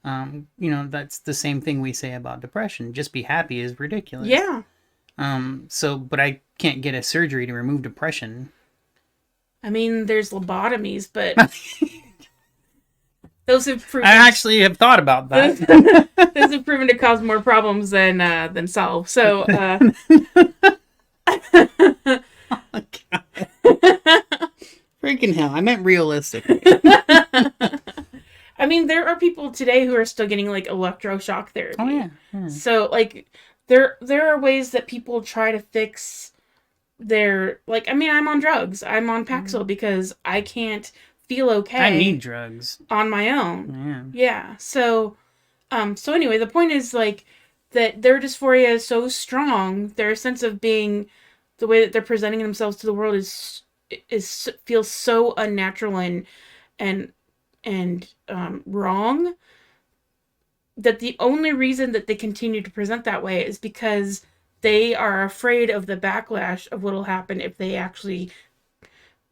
that's the same thing we say about depression. Just be happy is ridiculous. Yeah. But I can't get a surgery to remove depression. I mean, there's lobotomies, but those have I proven actually have thought about those, that. those have proven to cause more problems than solve. So Oh, God. Freaking hell! I meant realistically. I mean, there are people today who are still getting like electroshock Oh therapy. yeah. Yeah. So like there are ways that people try to fix their like I mean, I'm on drugs. I'm on Paxil because I can't feel I okay need drugs. on my own. Yeah. Yeah. So anyway, the point is like that their dysphoria is so strong, their sense of being the way that they're presenting themselves to the world is feels so unnatural and wrong that the only reason that they continue to present that way is because they are afraid of the backlash of what will happen if they actually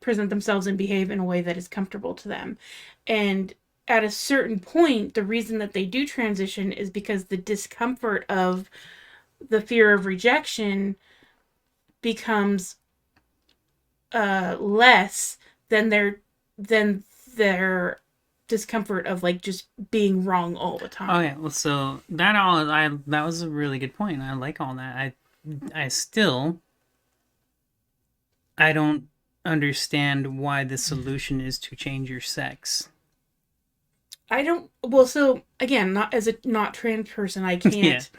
present themselves and behave in a way that is comfortable to them. And at a certain point, the reason that they do transition is because the discomfort of the fear of rejection becomes less than their discomfort of like just being wrong all the time. Oh yeah, well, so that was a really good point. I like all that. I still I don't understand why the solution is to change your sex. I don't. Well, so again, not as a not trans person, I Yeah. can't.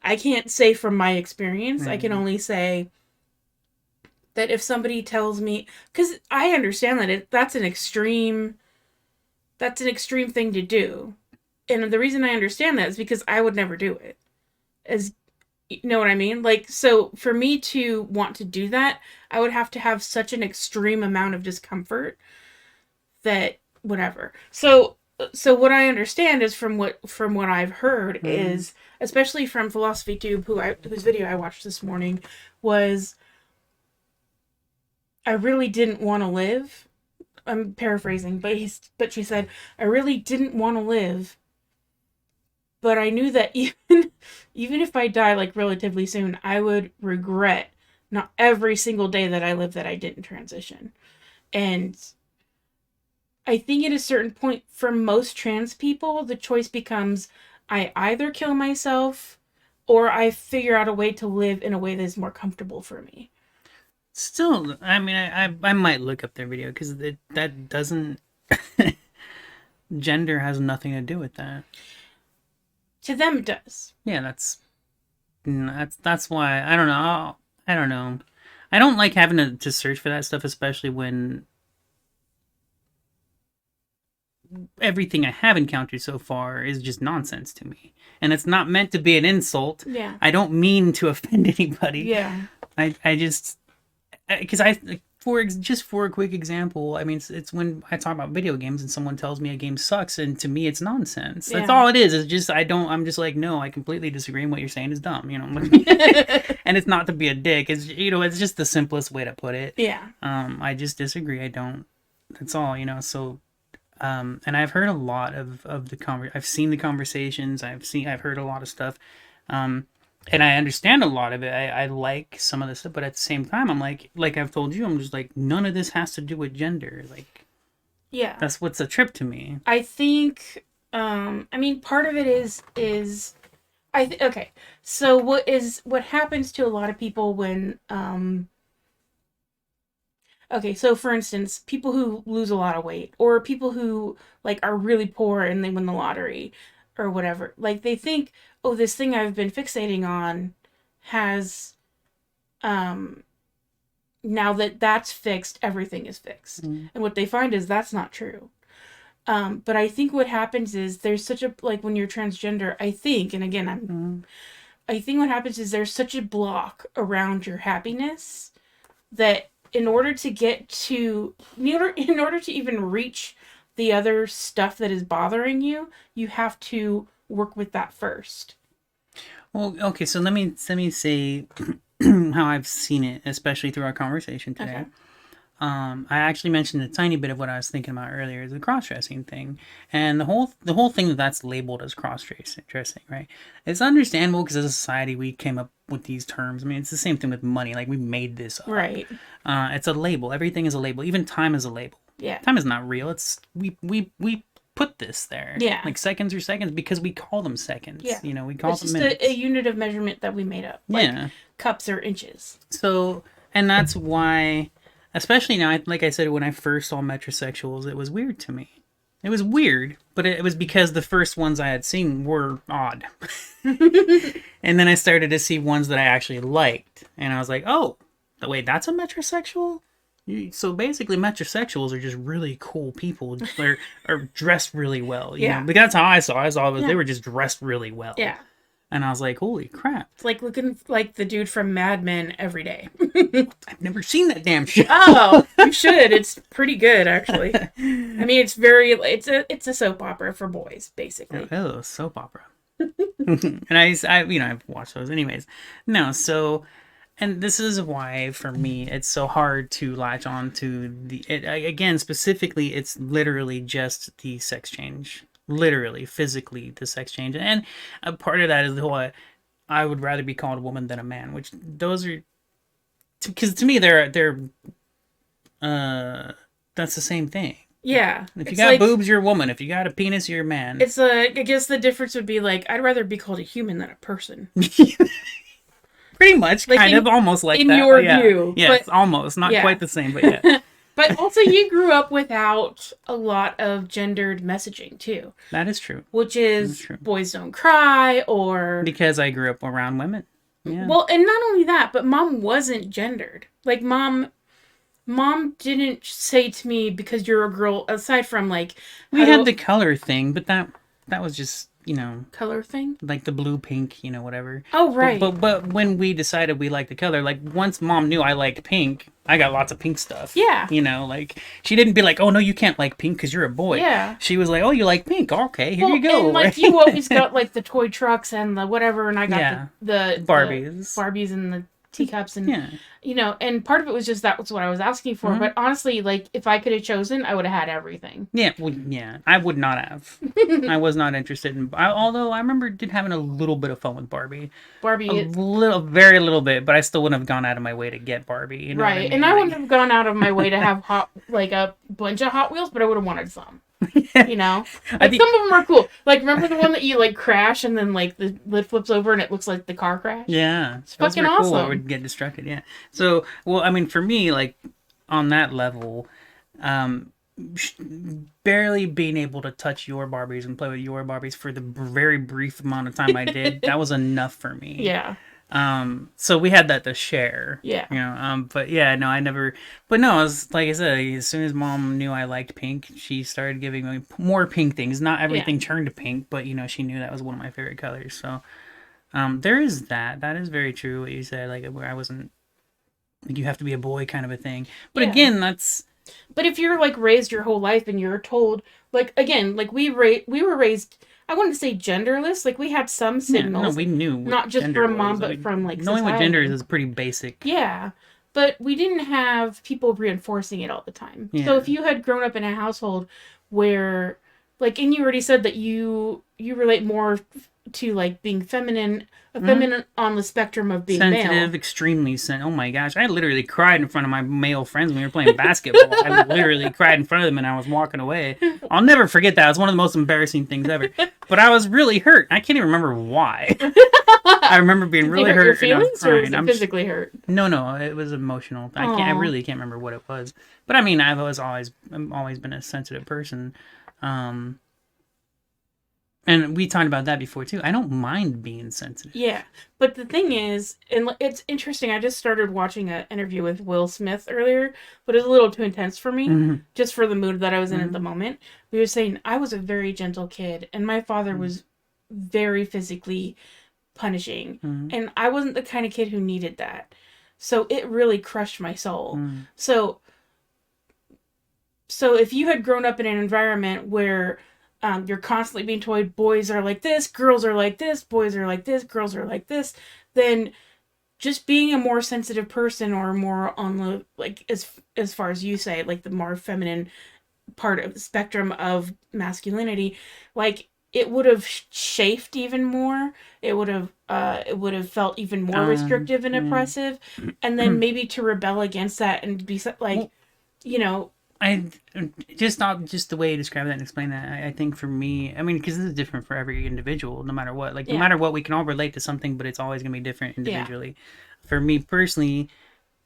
I can't say from my experience. I can Mm. only say that if somebody tells me, because I understand that that's an extreme. That's an extreme thing to do, and the reason I understand that is because I would never do it. As you know what I mean? Like, so for me to want to do that, I would have to have such an extreme amount of discomfort that whatever. So what I understand is from what I've heard Mm. is, especially from Philosophy Tube, whose video I watched this morning, was I really didn't want to live. I'm paraphrasing, but she said I really didn't want to live, but I knew that even if I die like relatively soon, I would regret not every single day that I live that I didn't transition. And I think at a certain point, for most trans people, the choice becomes I either kill myself or I figure out a way to live in a way that is more comfortable for me. Still, I mean, I might look up their video because that doesn't gender has nothing to do with that. To them, it does. Yeah, that's why I don't know. I don't know. I don't like having to search for that stuff, especially when everything I have encountered so far is just nonsense to me. And it's not meant to be an insult. Yeah. I don't mean to offend anybody. Yeah. I just because just for a quick example, I mean it's when I talk about video games and someone tells me a game sucks, and to me it's nonsense. That's Yeah. all it is. It's just I'm just like, no, I completely disagree, and what you're saying is dumb, and it's not to be a dick. It's it's just the simplest way to put it. Yeah. I just disagree. I don't. That's all. So and I've heard a lot of I've seen the conversations. I've heard a lot of stuff. And I understand a lot of it. I like some of this stuff, but at the same time, I'm like I've told you, I'm just like, none of this has to do with gender. Like, Yeah. that's what's a trip to me. I think I mean part of it is okay. So what happens to a lot of people when okay, so for instance, people who lose a lot of weight or people who like are really poor and they win the lottery or whatever. Like they think, "Oh, this thing I've been fixating on has um now that that's fixed, everything is fixed." Mm. And what they find is that's not true. But I think what happens is there's such a like when you're transgender, I think, and again, I think what happens is there's such a block around your happiness that in order to even reach the other stuff that is bothering you, you have to work with that first. Well, okay, so let me say how I've seen it, especially through our conversation today. Okay. I actually mentioned a tiny bit of what I was thinking about earlier, the cross-dressing thing, and the whole thing that's labeled as cross-dressing, right? It's understandable because as a society we came up with these terms. I mean, it's the same thing with money. Like we made this up. Right. It's a label. Everything is a label. Even time is a label. Yeah. Time is not real. It's we put this there. Yeah. Like seconds are seconds because we call them seconds. Yeah. We call It's them just minutes. a unit of measurement that we made up. Like Yeah. cups or inches. So, and that's why, especially now, like I said, when I first saw metrosexuals, it was weird to me. It was weird, but it was because the first ones I had seen were odd. And then I started to see ones that I actually liked. And I was like, oh, wait, that's a metrosexual? So basically, metrosexuals are just really cool people. They're are dressed really well. Yeah. Because that's how I saw it. I saw it, Yeah. they were just dressed really well. Yeah. And I was like, holy crap. It's like looking like the dude from Mad Men every day. I've never seen that damn show. Oh, you should. It's pretty good, actually. I mean, it's a soap opera for boys, basically. Oh, soap opera. And I've watched those anyways. No, so, and this is why for me it's so hard to latch on to again, specifically, it's literally just the sex change. Literally, physically, the sex change. And a part of that is the whole, I would rather be called a woman than a man, which those are, because to me, they're that's the same thing. Yeah. If you It's got like, boobs, you're a woman. If you got a penis, you're a man. it's like, I guess the difference would be like, I'd rather be called a human than a person. Pretty much, Like kind of, almost like in that. your But yeah, view. yes, But almost, not yeah. quite the same, but yeah, But also you grew up without a lot of gendered messaging too. that is true. Which That is is true. boys don't cry or Because I grew up around women. Yeah. well, and not only that, but mom wasn't gendered. Like mom didn't say to me because you're a girl aside from like We had the color thing, but that was just, color thing. like the blue, pink, whatever. Oh right. But when we decided we liked the color, like once mom knew I liked pink, I got lots of pink stuff. Yeah. Like she didn't be like, "Oh no, you can't like pink because you're a boy." Yeah. She was like, "Oh, you like pink? Okay, here you go." And like you always got like the toy trucks and the whatever, and I got Yeah. the Barbies. the Barbies and the teacups and Yeah. And part of it was just that was what I was asking for. Mhm. But honestly, like if I could have chosen, I would have had everything. Yeah, well, yeah, I would not have. I was not interested in. Although I remember having a little bit of fun with Barbie, Barbie, very little bit, but I still wouldn't have gone out of my way to get Barbie. You know what I right? mean? And I Like, wouldn't have gone out of my way to have a bunch of Hot Wheels, but I would have wanted some. You know, like some of them are cool. Like remember the one that you like crash and then like the lid flips over and it looks like the car crash. Yeah, It's those fucking were cool. It awesome. would get destructed. Yeah. So, well, I mean, for me, like on that level, um, barely being able to touch your Barbies and play with your Barbies for the very brief amount of time I did, that was enough for me. Yeah. So we had that to share. Yeah. But yeah, no, I never. But no, it was like I said, as soon as mom knew I liked pink, she started giving me more pink things. Not everything turned to pink, but she knew that was one of my favorite colors. So, there is that. That is very true what you said. Like where I wasn't like you have to be a boy kind of a thing. But Yeah. again, that's. But if you're like raised your whole life and you're told like again like we were raised. I wouldn't say genderless. Like we had some signals. No, we knew what not just gender from mom, was. but from like knowing what society. gender is pretty basic. Yeah, but we didn't have people reinforcing it all the time. Yeah. So if you had grown up in a household where, like, and you already said that you relate more to like being feminine, feminine on the spectrum of being sensitive, male. extremely sensitive. Oh my gosh, I literally cried in front of my male friends when we were playing basketball. I literally cried in front of them and I was walking away. I'll never forget that. It was one of the most embarrassing things ever. But I was really hurt. I can't even remember why. I remember being really hurt. Your feelings, and I was or crying. was it physically hurt? No, it was emotional. I really can't remember what it was. But I mean, I've always been a sensitive person. And we talked about that before too. I don't mind being sensitive. Yeah, but the thing is, and it's interesting. I just started watching an interview with Will Smith earlier, but it was a little too intense for me, just for the mood that I was in at the moment. He was saying I was a very gentle kid, and my father was very physically punishing, and I wasn't the kind of kid who needed that. So it really crushed my soul. So if you had grown up in an environment where you're constantly being told boys are like this, girls are like this, boys are like this, girls are like this, then just being a more sensitive person or more on the, like, as far as you say, like the more feminine part of the spectrum of masculinity, like it would have chafed even more. It would have felt even more restrictive and oppressive. And then maybe to rebel against that and be like, I just not just the way you describe that and explain that. I think for me, I mean, because this is different for every individual, no matter what. Like, no matter what, we can all relate to something, but it's always going to be different individually. Yeah. For me personally,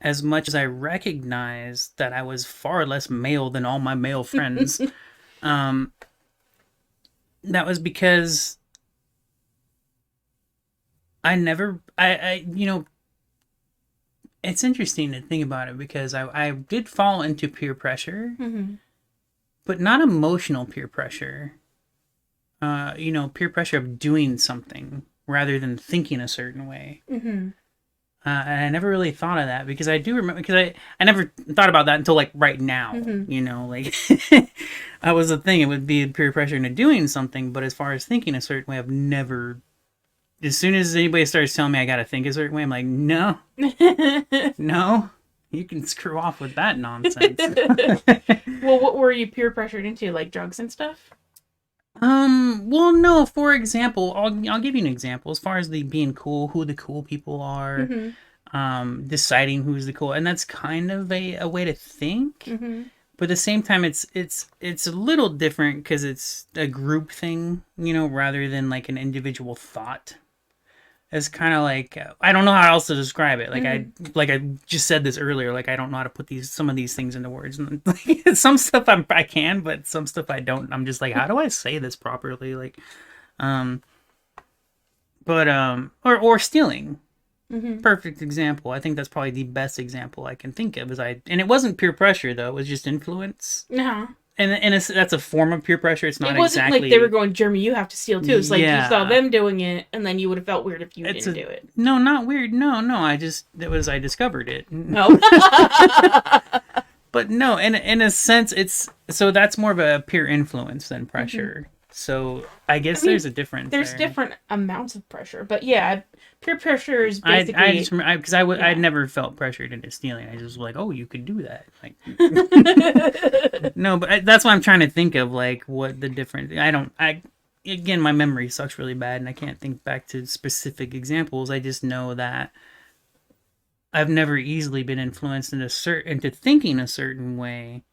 as much as I recognize that I was far less male than all my male friends, that was because I it's interesting to think about it because I did fall into peer pressure, but not emotional peer pressure. Peer pressure of doing something rather than thinking a certain way. And I never really thought of that because I do remember, because I never thought about that until like right now, like that was the thing. It would be peer pressure into doing something, but as far as thinking a certain way, I've never. As soon as anybody starts telling me I gotta think a certain way, I'm like, no, you can screw off with that nonsense. Well, what were you peer pressured into, like drugs and stuff? Well, no. For example, I'll give you an example. As far as the being cool, who the cool people are, deciding who's the cool, and that's kind of a way to think. but at the same time, it's a little different because it's a group thing, rather than like an individual thought. It's kind of like I don't know how else to describe it. Like I just said this earlier. Like I don't know how to put some of these things into words. And some stuff I can, but some stuff I don't. I'm just like, how do I say this properly? Like, um, or stealing. Perfect example. I think that's probably the best example I can think of. And it wasn't peer pressure though. It was just influence. No. And that's a form of peer pressure. It's not It wasn't exactly like they were going, Jeremy, you have to steal too. It's like you Yeah. saw them doing it, and then you would have felt weird if you didn't do it. No, not weird. No. I discovered it. No. But no, in a sense, so that's more of a peer influence than pressure. So I guess there's a difference. There's there. different amounts of pressure, but yeah, peer pressure is basically. I just remember because I'd never felt pressured into stealing. I just was like, oh, you could do that. Like, no, but that's what I'm trying to think of. Like, what the difference? Again, my memory sucks really bad, and I can't think back to specific examples. I just know that I've never easily been influenced into thinking a certain way.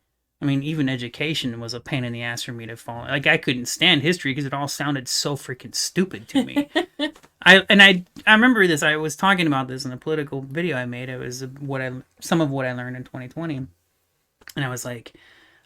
I mean, even education was a pain in the ass for me to follow. Like, I couldn't stand history because it all sounded so freaking stupid to me. I remember this. I was talking about this in a political video I made. It was some of what I learned in 2020, and I was like,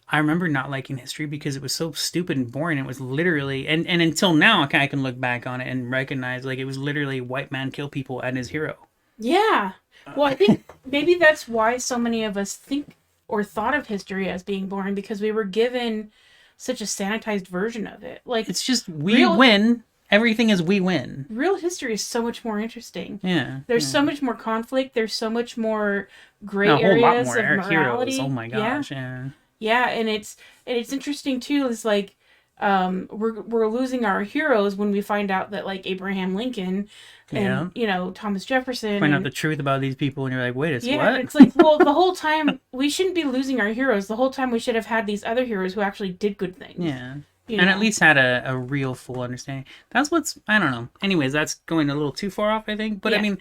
I remember not liking history because it was so stupid and boring. It was literally, and until now, I can look back on it and recognize like it was literally white man kill people and his hero. Yeah. Well, I think maybe that's why so many of us think or thought of history as being boring, because we were given such a sanitized version of it. Like, it's just we win. Everything is we win. Real history is so much more interesting. Yeah. There's so much more conflict. There's so much more gray a whole areas lot more of morality. Heroes. Oh my gosh. Yeah. Yeah, and it's interesting too. It's like we're losing our heroes when we find out that like Abraham Lincoln and Thomas Jefferson find out the truth about these people, and you're like, wait, what? It's like, well, the whole time we shouldn't be losing our heroes. The whole time we should have had these other heroes who actually did good things. Yeah. At least had a real full understanding. That's I don't know. Anyways, that's going a little too far off, I think. But I mean,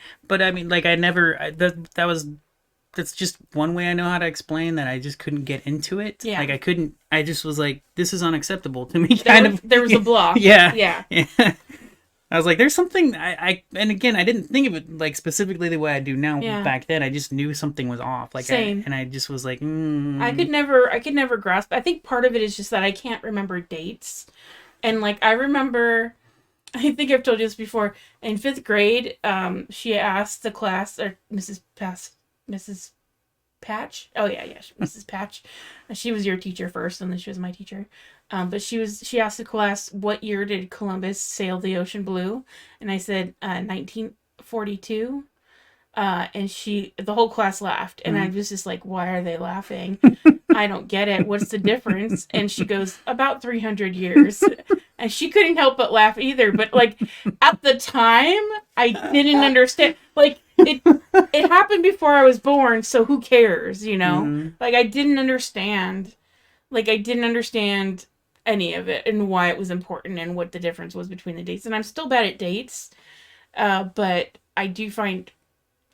like that's just one way I know how to explain that I just couldn't get into it. Yeah. Like I just was like, this is unacceptable to me. There was a block. Yeah. I was like, there's something and again, I didn't think of it like specifically the way I do now. Back then. I just knew something was off. Like, same. And I just was like, I could never grasp. I think part of it is just that I can't remember dates, and like I remember, I think I've told you this before. In 5th grade, she asked the class, or Mrs. Patch. Oh yeah, Mrs. Patch. She was your teacher first, and then she was my teacher. But she asked the class, what year did Columbus sail the ocean blue? And I said 1942. And the whole class laughed, and I was just like, why are they laughing? I don't get it. What's the difference? And she goes, about 300 years. And she couldn't help but laugh either. But like at the time, I didn't understand. Like it happened before I was born, so who cares, Like I didn't understand. Like I didn't understand any of it and why it was important and what the difference was between the dates. And I'm still bad at dates, but I do find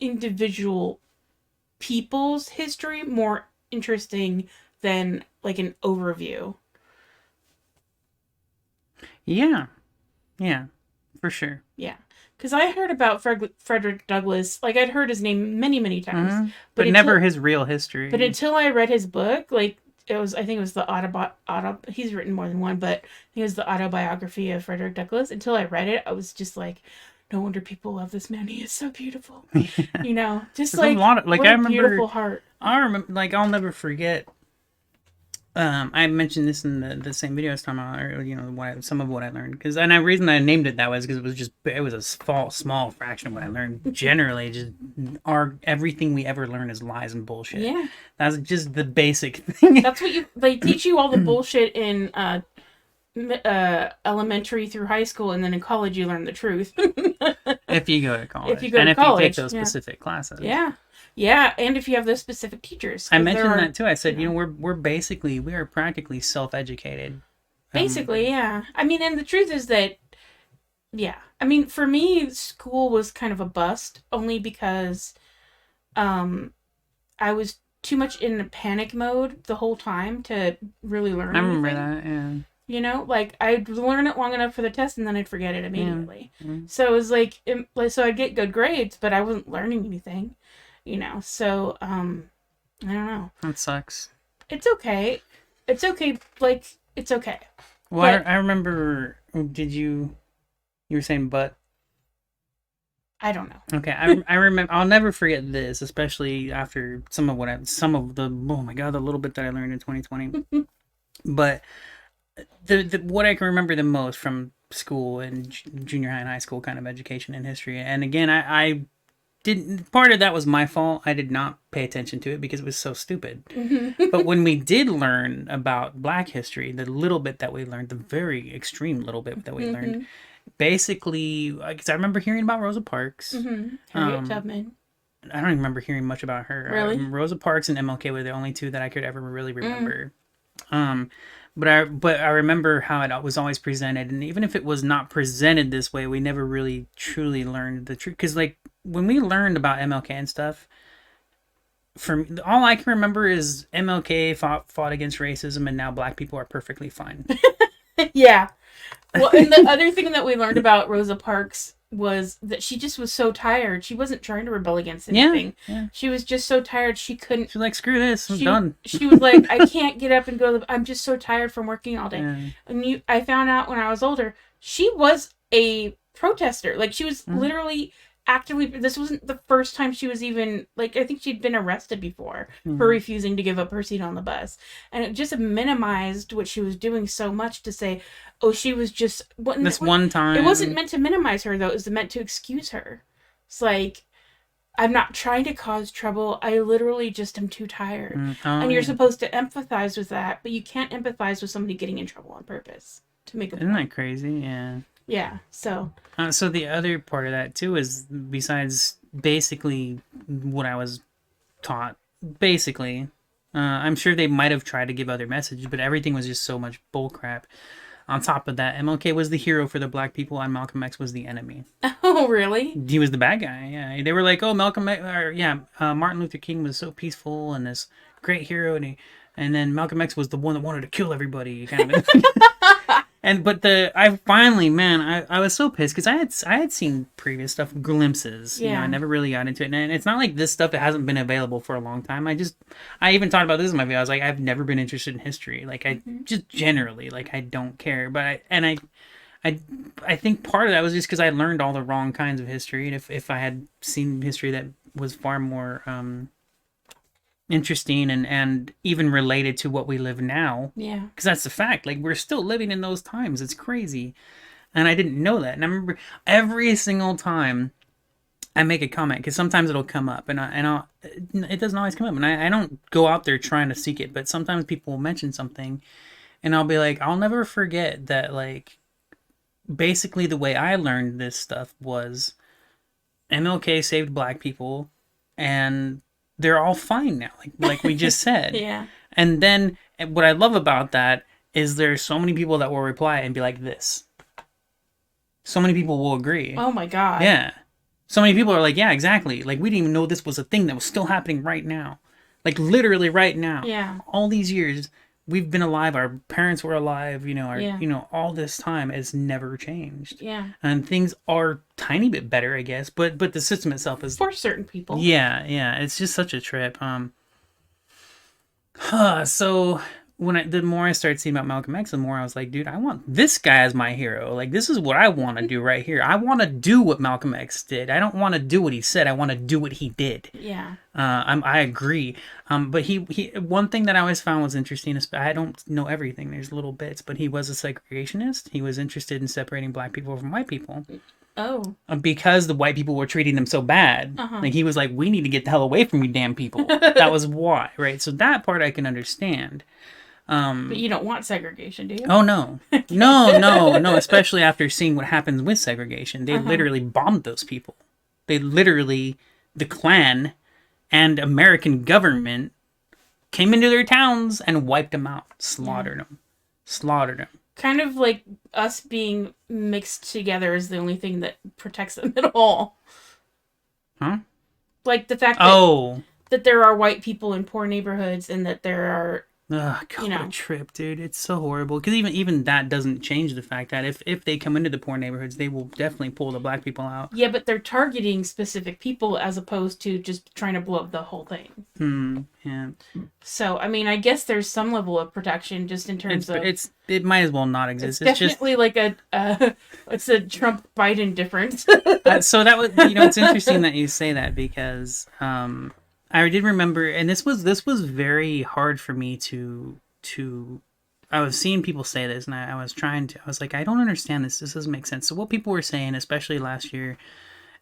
individual people's history more interesting than like an overview. Yeah, for sure. Yeah, because I heard about Frederick Douglass. Like I'd heard his name many, many times, but never his real history. But until I read his book, like I think it was the he's written more than one, but I think it was the autobiography of Frederick Douglass. Until I read it, I was just like, no wonder people love this man. He is so beautiful. Just like, a lot of, like, I remember, beautiful heart. I remember, like, I'll never forget. I mentioned this in the same video I was talking about, or, some of what I learned. And the reason I named it that was because it was a small fraction of what I learned. Generally, just everything we ever learn is lies and bullshit. Yeah. That's just the basic thing. That's what they teach you all the bullshit in elementary through high school, and then in college you learn the truth. If you go to college. If you take those specific classes. Yeah, and if you have those specific teachers. I mentioned that too. I said, we are practically self-educated. Basically, yeah. I mean, and the truth is that, yeah. I mean, for me, school was kind of a bust, only because I was too much in panic mode the whole time to really learn I remember anything. that. Yeah. You know, like I'd learn it long enough for the test and then I'd forget it immediately. Yeah. So it was like, so I'd get good grades, but I wasn't learning anything. You know, so I don't know. That sucks. It's okay. It's okay. Like it's okay. Well, But I remember. Did you? You were saying, but I don't know. okay. I remember. I'll never forget this, especially after some of the oh my god, the little bit that I learned in 2020. But the what I can remember the most from school and junior high and high school kind of education and history. And again, I didn't. Part of that was my fault. I did not pay attention to it because it was so stupid. But when we did learn about Black history, the little bit that we learned, the very extreme little bit that we learned, basically, because I remember hearing about Rosa Parks. Harriet Tubman. I don't even remember hearing much about her. Really? Rosa Parks and MLK were the only two that I could ever really remember. But I remember how it was always presented, and even if it was not presented this way, we never really truly learned the truth. Because like when we learned about MLK and stuff, all I can remember is MLK fought against racism, and now Black people are perfectly fine. Yeah. Well, and the other thing that we learned about Rosa Parks was that she just was so tired. She wasn't trying to rebel against anything. Yeah. She was just so tired she couldn't. She's like, screw this, I'm done. She was like, I can't get up and go. I'm just so tired from working all day. Yeah. And I found out when I was older, she was a protester. Like she was literally actively. This wasn't the first time she was even like. I think she'd been arrested before for refusing to give up her seat on the bus, and it just minimized what she was doing so much to say, oh, she was just one time. It wasn't meant to minimize her though. It was meant to excuse her. It's like, I'm not trying to cause trouble. I literally just am too tired. And you're supposed to empathize with that, but you can't empathize with somebody getting in trouble on purpose to make a point. Isn't that crazy? Yeah. Yeah. So. So the other part of that too is besides basically what I was taught. Basically, I'm sure they might have tried to give other messages, but everything was just so much bullcrap. On top of that, MLK was the hero for the Black people, and Malcolm X was the enemy. Oh, really? He was the bad guy. Yeah, they were like, "Oh, Martin Luther King was so peaceful and this great hero," and then Malcolm X was the one that wanted to kill everybody, kind of. I was so pissed because I had seen previous stuff, glimpses. Yeah. You know, I never really got into it, and it's not like this stuff that hasn't been available for a long time. I even talked about this in my video. I was like, I've never been interested in history. Like I just generally like I don't care. But I think part of that was just because I learned all the wrong kinds of history, and if I had seen history that was far more interesting and even related to what we live now. Yeah. Because that's the fact. Like, we're still living in those times. It's crazy. And I didn't know that. And I remember every single time I make a comment, because sometimes it'll come up, and it doesn't always come up. And I don't go out there trying to seek it, but sometimes people will mention something, and I'll be like, I'll never forget that, like, basically the way I learned this stuff was MLK saved Black people, and they're all fine now, like we just said. Yeah. And then what I love about that is there's so many people that will reply and be like this. So many people will agree. Oh my God. Yeah. So many people are like, yeah, exactly. Like, we didn't even know this was a thing that was still happening right now. Like, literally right now. Yeah. All these years, we've been alive. Our parents were alive. You know, all this time has never changed. Yeah. And things are tiny bit better, I guess. But the system itself is for certain people. Yeah. It's just such a trip. So the more I started seeing about Malcolm X, the more I was like, dude, I want this guy as my hero. Like, this is what I want to do right here. I want to do what Malcolm X did. I don't want to do what he said. I want to do what he did. Yeah. I agree. But he one thing that I always found was interesting is, I don't know everything. There's little bits, but he was a segregationist. He was interested in separating Black people from white people. Oh. Because the white people were treating them so bad. Like, he was like, we need to get the hell away from you damn people. That was why, right? So that part I can understand. But you don't want segregation, do you? Oh, no. No. Especially after seeing what happens with segregation. They literally bombed those people. They literally, the Klan and American government came into their towns and wiped them out. Slaughtered them. Kind of like us being mixed together is the only thing that protects them at all. Huh? Like the fact that that there are white people in poor neighborhoods and that there are, Ugh, you God, what a know, trip, dude. It's so horrible. Because even that doesn't change the fact that if they come into the poor neighborhoods, they will definitely pull the black people out. yeah, but they're targeting specific people as opposed to just trying to blow up the whole thing. Yeah. So, I mean, I guess there's some level of protection just in terms of It might as well not it's exist. It's just definitely like it's a Trump Biden difference. so that was it's interesting that you say that because I did remember, and this was very hard for me to. I was seeing people say this, and I was like, I don't understand this. This doesn't make sense. So what people were saying, especially last year,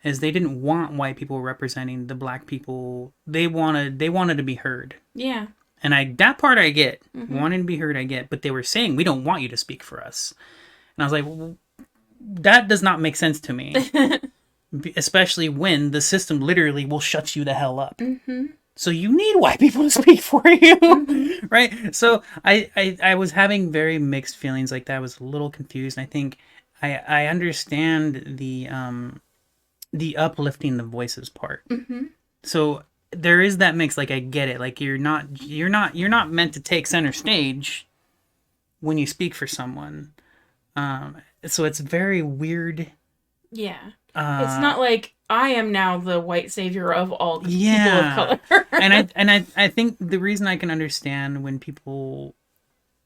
is they didn't want white people representing the black people. They wanted to be heard. Yeah. And that part I get. Wanting to be heard, I get. But they were saying, we don't want you to speak for us. And I was like, well, that does not make sense to me. Especially when the system literally will shut you the hell up. So you need white people to speak for you, right? So I was having very mixed feelings like that. I was a little confused. And I think I understand the uplifting the voices part. So there is that mix. Like I get it. Like you're not meant to take center stage when you speak for someone. So it's very weird. Yeah. It's not like I am now the white savior of all the people of color. and I think the reason I can understand when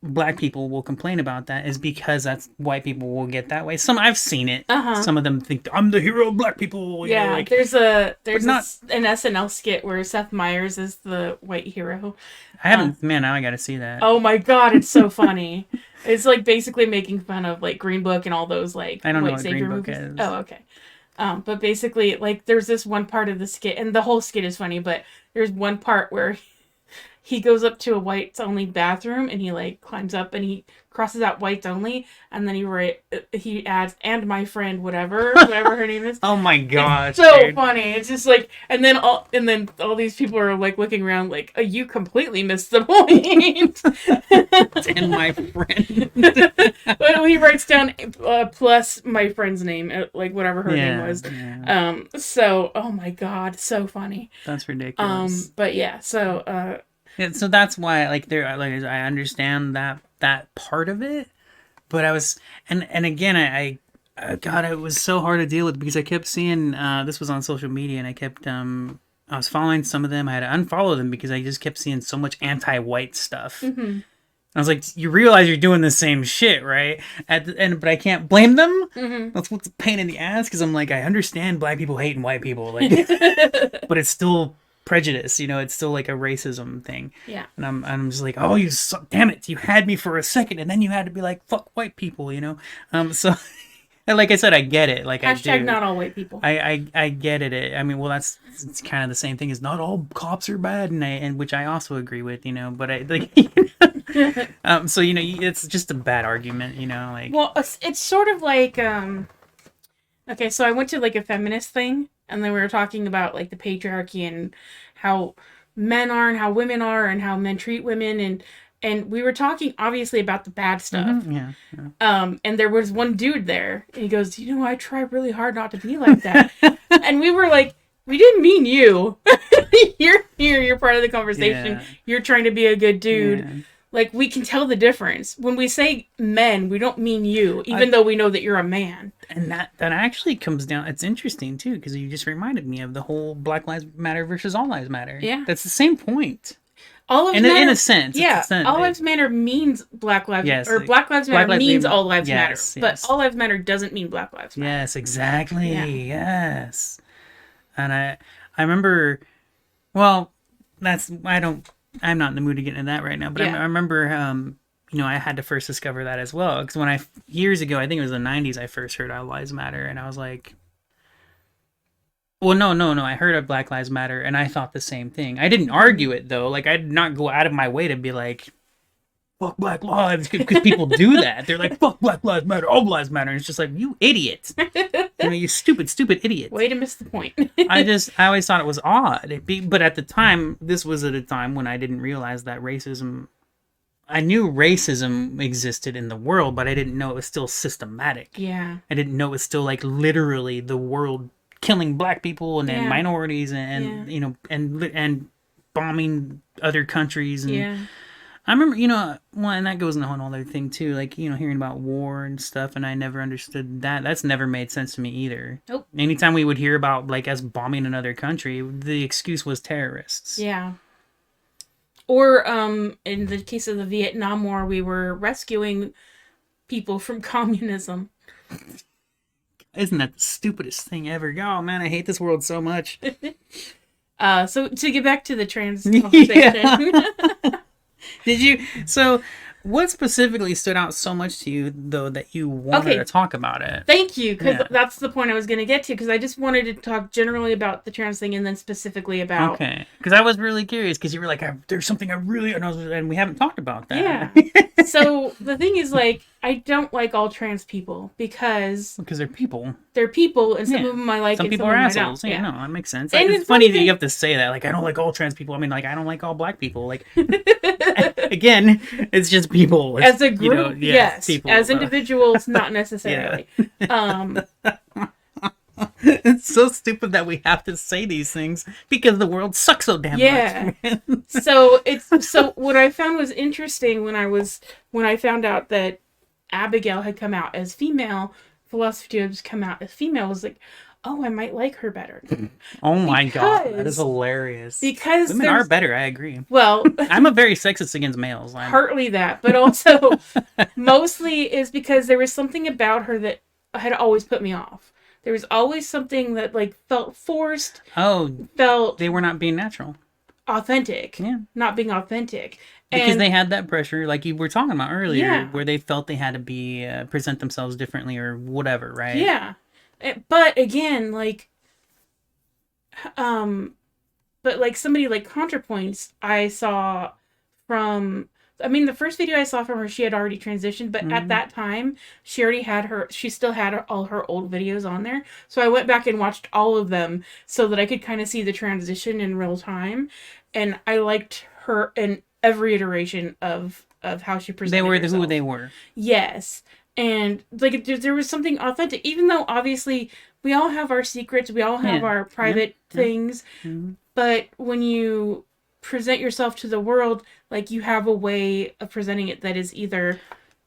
black people will complain about that is because that's white people will get that way. I've seen it. Some of them think I'm the hero of black people. Yeah, like, there's an SNL skit where Seth Meyers is the white hero. I haven't. Man, now I got to see that. Oh my god, it's so funny. It's like basically making fun of like Green Book and all those like I don't know white what savior Green Book movies. is. Oh, okay. But basically, like, there's this one part of the skit, and the whole skit is funny, but there's one part where he goes up to a whites only bathroom, and he, like, climbs up, and he crosses out whites only, and then he adds, and my friend, whatever her name is. Oh my gosh, it's so dude. funny. It's just like, and then all these people are, like, looking around, like, you completely missed the point. And my friend. Well, he writes down plus my friend's name, like whatever her name was. Yeah. So, oh my god, so funny. That's ridiculous. But yeah, so so that's why, like, I understand that part of it, but I was, and again, God, it was so hard to deal with because I kept seeing, this was on social media, and I kept, I was following some of them. I had to unfollow them because I just kept seeing so much anti-white stuff. I was like, you realize you're doing the same shit, right? But I can't blame them. That's what's a pain in the ass, because I'm like, I understand black people hating white people, like, but it's still prejudice, it's still like a racism thing. Yeah. And I'm just like, oh, damn it, you had me for a second, and then you had to be like, fuck white people, So, and like I said, I get it. Like hashtag I do. Not all white people. I get it. I mean, well, it's kind of the same thing as not all cops are bad, and which I also agree with, But I like, so it's just a bad argument, like. Well, it's sort of like okay, so I went to like a feminist thing, and then we were talking about like the patriarchy and how men are and how women are and how men treat women, and we were talking obviously about the bad stuff. Yeah. And there was one dude there, and he goes, I try really hard not to be like that. And we were like, we didn't mean you. You're here, you're part of the conversation. Yeah. You're trying to be a good dude. Yeah. Like, we can tell the difference. When we say men, we don't mean you, even though we know that you're a man. And that actually comes down, it's interesting too, because you just reminded me of the whole Black Lives Matter versus All Lives Matter. Yeah. That's the same point. All Lives Matter, in a sense. Yeah. All Lives Matter means Black Lives Matter. Or Black Lives Matter means All Lives Matter. But All Lives Matter doesn't mean Black Lives Matter. Yes, exactly. Yeah. Yes. And I remember, well, I'm not in the mood to get into that right now, but I remember, I had to first discover that as well. Because years ago, I think it was the 90s, I first heard All Lives Matter, and I was like, well, no, I heard of Black Lives Matter, and I thought the same thing. I didn't argue it, though. Like, I did not go out of my way to be like, fuck Black Lives, because people do that. They're like, fuck Black Lives Matter, all lives matter. And it's just like, you idiot. You stupid idiot. Way to miss the point. I always thought it was odd. But at the time, this was at a time when I didn't realize that racism, I knew racism existed in the world, but I didn't know it was still systematic. Yeah. I didn't know it was still like literally the world killing black people and minorities and bombing other countries. And Yeah. I remember, well, and that goes in a whole other thing too, like, hearing about war and stuff, and I never understood that. That's never made sense to me either. Nope. Anytime we would hear about, like, us bombing another country, the excuse was terrorists. Yeah. Or in the case of the Vietnam War, we were rescuing people from communism. Isn't that the stupidest thing ever? Oh, man, I hate this world so much. So to get back to the trans conversation. So what specifically stood out so much to you, though, that you wanted to talk about it? Thank you, because that's the point I was going to get to, because I just wanted to talk generally about the trans thing and then specifically about... Okay, because I was really curious, because you were like, there's something I really... And we haven't talked about that. Yeah. So the thing is, like, I don't like all trans people, because they're people. They're people, and some of them I like, some and people some are of them assholes. I don't. Yeah, no, that makes sense. And Like, it's funny that you have to say that. Like, I don't like all trans people. I mean, like, I don't like all black people. Like, again, it's just people. As a group, yes. People. As individuals, not necessarily. It's so stupid that we have to say these things because the world sucks so damn much. So what I found was interesting when I found out that Abigail had come out as female, Philosophy Tubes come out as female, was like, oh, I might like her better. Oh my god, that is hilarious. Because women are better, I agree. Well, I'm a very sexist against males. Partly that, but also mostly is because there was something about her that had always put me off. There was always something that, like, felt forced. They were not being natural. Authentic. Yeah. Not being authentic. Because they had that pressure, like you were talking about earlier, where they felt they had to be present themselves differently or whatever, right? Yeah. But again, like, but like somebody like ContraPoints, I saw from, I mean, the first video I saw from her, she had already transitioned, but at that time, she still had all her old videos on there. So I went back and watched all of them so that I could kind of see the transition in real time. And I liked her in every iteration of how she presented They were herself. who they were. Yes. And like there was something authentic, even though obviously we all have our secrets, we all have our private things, but when you present yourself to the world, like, you have a way of presenting it that is either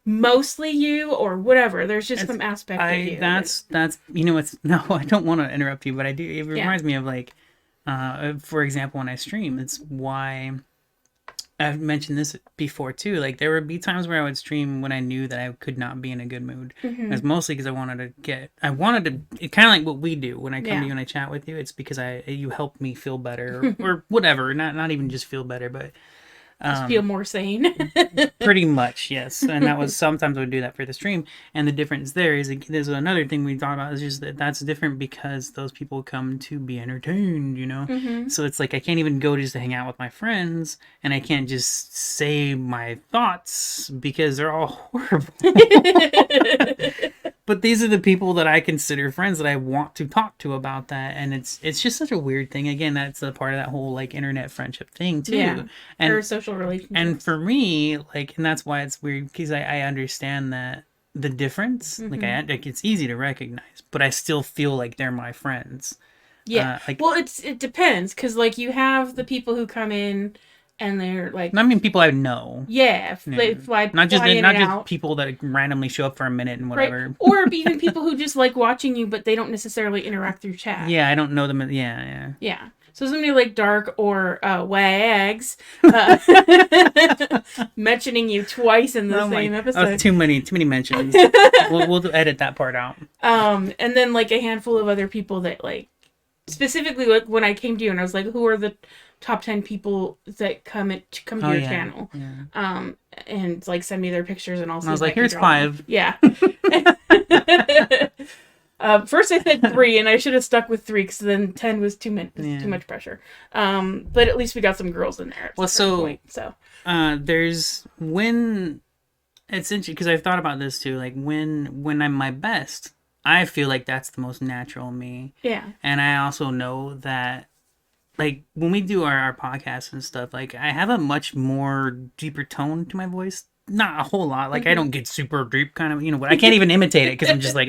mostly you or whatever. There's just some aspect of you. That's it's no, I don't want to interrupt you, but I do. It reminds me of, like, for example, when I stream, it's why I've mentioned this before too. Like, there would be times where I would stream when I knew that I could not be in a good mood. It's mostly because I wanted to, kind of like what we do when I come to you and I chat with you. It's because you help me feel better or whatever. Not even just feel better, but just feel more sane. Pretty much, yes. And that was, sometimes I would do that for the stream. And the difference there's another thing we talk about, is just that's different because those people come to be entertained, So it's like, I can't even go just to hang out with my friends, and I can't just say my thoughts because they're all horrible. But these are the people that I consider friends that I want to talk to about that, and it's just such a weird thing. Again, that's a part of that whole, like, internet friendship thing too. Yeah, and or social relationships. And for me, like, and that's why it's weird, because I understand that the difference. Like, it's easy to recognize, but I still feel like they're my friends. Yeah. Well, it depends, because, like, you have the people who come in and they're like, I mean, people I know. Yeah, they fly not just out. People that randomly show up for a minute and whatever. Right. Or even people who just like watching you, but they don't necessarily interact through chat. Yeah, I don't know them. Yeah. So somebody like Dark or Wags mentioning you twice in the same episode. Oh, too many mentions. we'll edit that part out. And then, like, a handful of other people that, like, specifically, like, when I came to you and I was like, who are the top 10 people that come to your channel? Yeah. And, like, send me their pictures and I was like, here's 5. Yeah. First I said 3, and I should have stuck with 3, because then 10 was too much pressure. But at least we got some girls in there. Well, there's when it's interesting, because I've thought about this too. Like, when I'm my best, I feel like that's the most natural me. Yeah. And I also know that, like, when we do our podcasts and stuff, like, I have a much more deeper tone to my voice. Not a whole lot. Like, I don't get super deep, kind of, but I can't even imitate it, because I'm just like,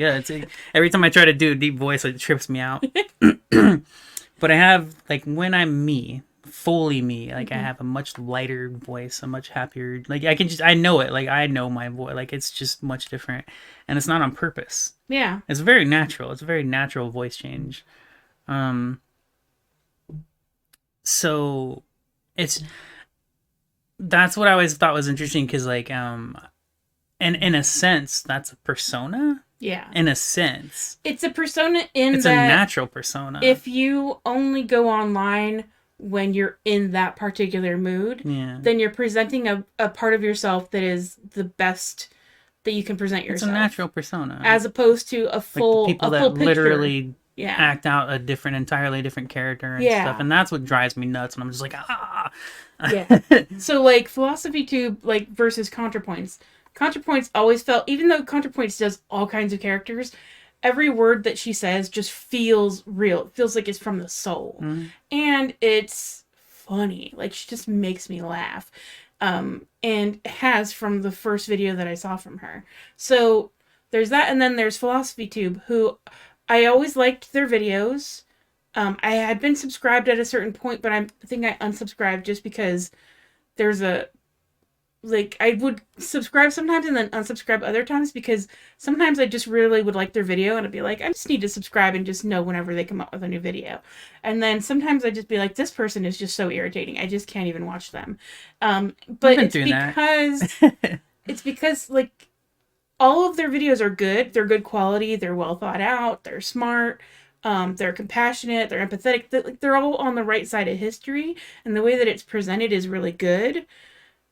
every time I try to do a deep voice, it trips me out. But I have, like, when I'm me, fully me. Like, I have a much lighter voice, a much happier, like, I know it. Like, I know my voice. Like, it's just much different. And it's not on purpose. Yeah. It's very natural. It's a very natural voice change. So it's, that's what I always thought was interesting, because, like, and in a sense, that's a persona. Yeah. In a sense. It's a persona in it's that... It's a natural persona. If you only go online when you're in that particular mood, then you're presenting a part of yourself that is the best that you can present yourself. It's a natural persona. As opposed to a full, like people a full that picture. Literally act out a entirely different character and stuff. And that's what drives me nuts. And I'm just like, ah. Yeah. So, like, Philosophy Tube, like, versus ContraPoints. ContraPoints always felt, even though ContraPoints does all kinds of characters, every word that she says just feels real. It feels like it's from the soul. And it's funny. Like, she just makes me laugh. And has from the first video that I saw from her. So there's that. And then there's Philosophy Tube, who I always liked their videos. I had been subscribed at a certain point, but I think I unsubscribed just because there's a... Like, I would subscribe sometimes and then unsubscribe other times, because sometimes I just really would like their video and I'd be like, I just need to subscribe and just know whenever they come up with a new video. And then sometimes I'd just be like, this person is just so irritating. I just can't even watch them. But it's because... it's because, like, all of their videos are good. They're good quality. They're well thought out. They're smart. They're compassionate. They're empathetic. They're all on the right side of history. And the way that it's presented is really good.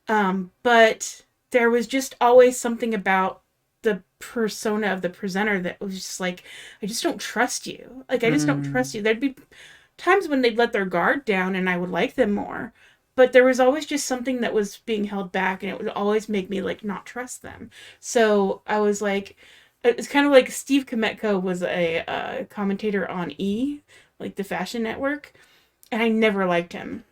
But there was just always something about the persona of the presenter that was just like, I just don't trust you. Like, I just don't trust you. There'd be times when they'd let their guard down and I would like them more. But there was always just something that was being held back, and it would always make me, like, not trust them. So I was like, it's kind of like Steve Kometko was a commentator on E, like the Fashion Network. And I never liked him.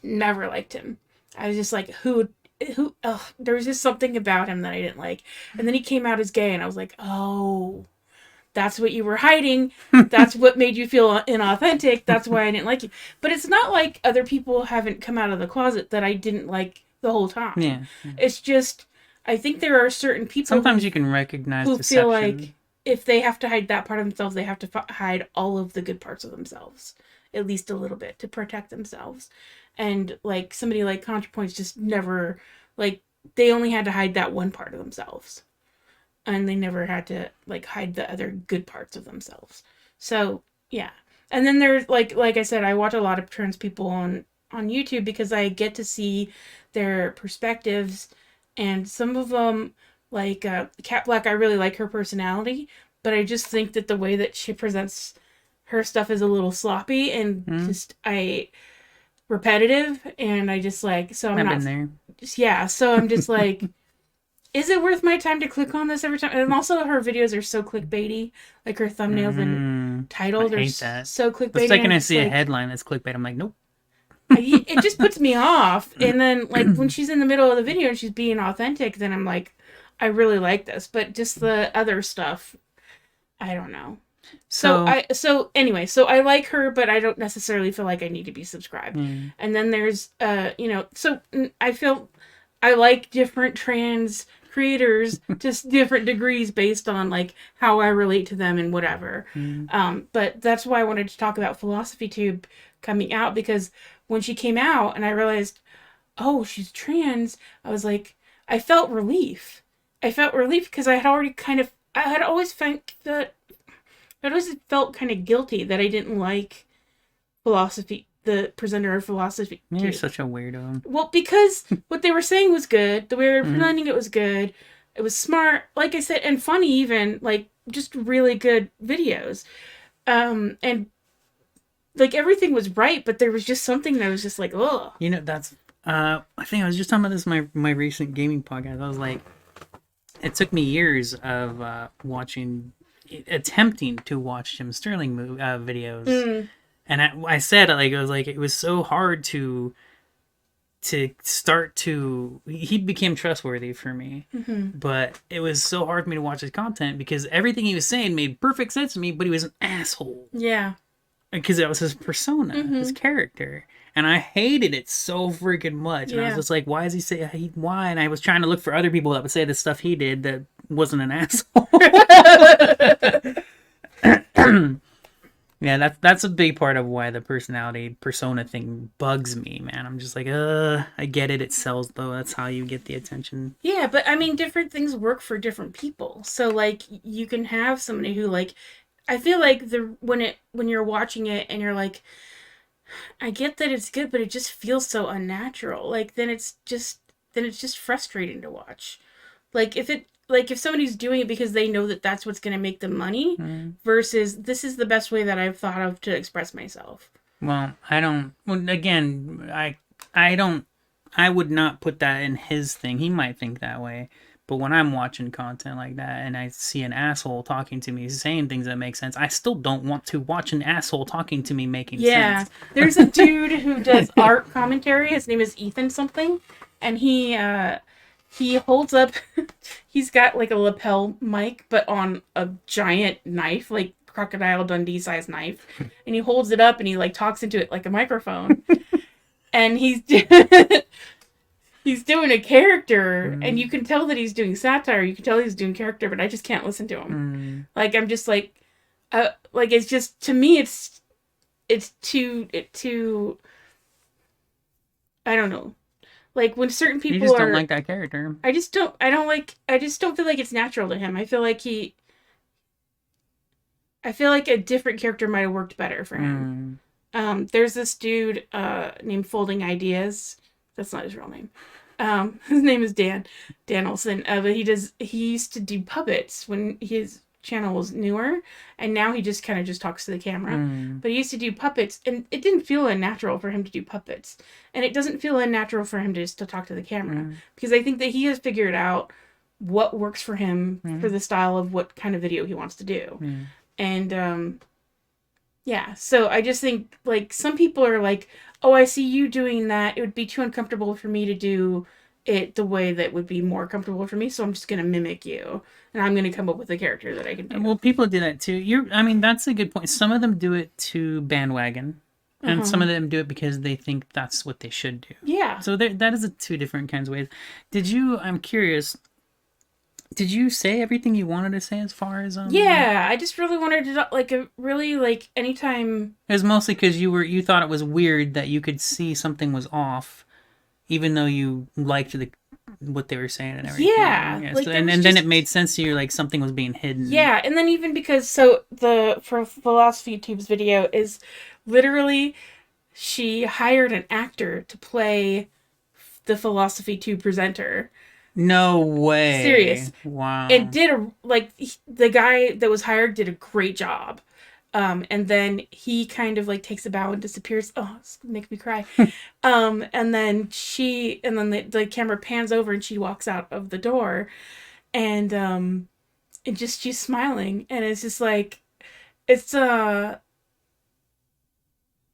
Never liked him. I was just like, there was just something about him that I didn't like. And then he came out as gay, and I was like, oh, that's what you were hiding. That's what made you feel inauthentic. That's why I didn't like you. But it's not like other people haven't come out of the closet that I didn't like the whole time. Yeah. It's just, I think there are certain people sometimes you can recognize who deception. feel like if they have to hide that part of themselves, they have to hide all of the good parts of themselves, at least a little bit, to protect themselves. And, like, somebody like ContraPoints just never, like, they only had to hide that one part of themselves. And they never had to, like, hide the other good parts of themselves. So, yeah. And then there's, like I said, I watch a lot of trans people on YouTube because I get to see their perspectives. And some of them, like, Cat Black, I really like her personality. But I just think that the way that she presents her stuff is a little sloppy and just, repetitive, and I just, like, so I've been there. Yeah, so I'm just like, is it worth my time to click on this every time? And also, her videos are so clickbaity, like her thumbnails and titles are so clickbaity. The second I see a headline that's clickbait, I'm like, nope. It just puts me off. And then, like, when she's in the middle of the video and she's being authentic, then I'm like, I really like this. But just the other stuff, I don't know. So I like her, but I don't necessarily feel like I need to be subscribed. And then there's so I feel I like different trans creators to different degrees based on, like, how I relate to them and whatever. But that's why I wanted to talk about Philosophy Tube coming out, because when she came out and I realized, oh, she's trans, I was like, I felt relief. Because I had always felt kind of guilty that I didn't like the presenter of Philosophy. You're such a weirdo. Well, because what they were saying was good. The way they were presenting it was good. It was smart, like I said, and funny even. Like, just really good videos. And, like, everything was right, but there was just something that was just like, ugh. You know, that's... I think I was just talking about this in my recent gaming podcast. I was like... It took me years of attempting to watch Jim Sterling videos, and I said, like, it was so hard to start to. He became trustworthy for me, but it was so hard for me to watch his content because everything he was saying made perfect sense to me, but he was an asshole. Yeah, because that was his persona, his character, And I hated it so freaking much. And I was Yeah. just like, why is he saying, why? And I was trying to look for other people that would say the stuff he did that wasn't an asshole. Yeah, that's a big part of why the personality persona thing bugs me, man. I'm just like, I get it. It sells though. That's how you get the attention. Yeah, but I mean, different things work for different people. So like, you can have somebody who like, I feel like when you're watching it and you're like, I get that it's good, but it just feels so unnatural. Like then it's just frustrating to watch. If somebody's doing it because they know that that's what's going to make them money versus this is the best way that I've thought of to express myself. Well, I don't. Well, again, I don't. I would not put that in his thing. He might think that way. But when I'm watching content like that and I see an asshole talking to me saying things that make sense, I still don't want to watch an asshole talking to me making Yeah. sense. There's a dude who does art commentary. His name is Ethan something, and he holds up he's got like a lapel mic but on a giant knife, like Crocodile Dundee size knife, and he holds it up and he like talks into it like a microphone. And he's doing a character, and you can tell that he's doing satire, you can tell he's doing character, but I just can't listen to him. Like I'm just like it's just, to me, it's too I don't know. Like when certain people You just don't like that character. I just don't feel like it's natural to him. I feel like a different character might have worked better for him. There's this dude named Folding Ideas. That's not his real name. His name is Dan Olson. But he used to do puppets when his channel was newer, and now he just kind of just talks to the camera. But he used to do puppets, and it didn't feel unnatural for him to do puppets, and it doesn't feel unnatural for him to talk to the camera, because I think that he has figured out what works for him for the style of what kind of video he wants to do. And yeah, so I just think, like, some people are like, oh, I see you doing that, it would be too uncomfortable for me to do it the way that would be more comfortable for me, so I'm just gonna mimic you, and I'm gonna come up with a character that I can do. Well, people do that too. I mean, that's a good point. Some of them do it to bandwagon, and some of them do it because they think that's what they should do. Yeah. So that is two different kinds of ways. I'm curious, did you say everything you wanted to say as far as Yeah, I just really wanted to anytime. It was mostly because you thought it was weird that you could see something was off, even though you liked what they were saying and everything. Yeah. Like, so, and then it made sense to you, like something was being hidden. Yeah, and then even because for Philosophy Tube's video is literally, she hired an actor to play the Philosophy Tube presenter. No way. Serious. Wow. It did the guy that was hired did a great job. And then he kind of like takes a bow and disappears. Oh, it's gonna make me cry. And then the camera pans over and she walks out of the door, and she's smiling, and it's just like, it's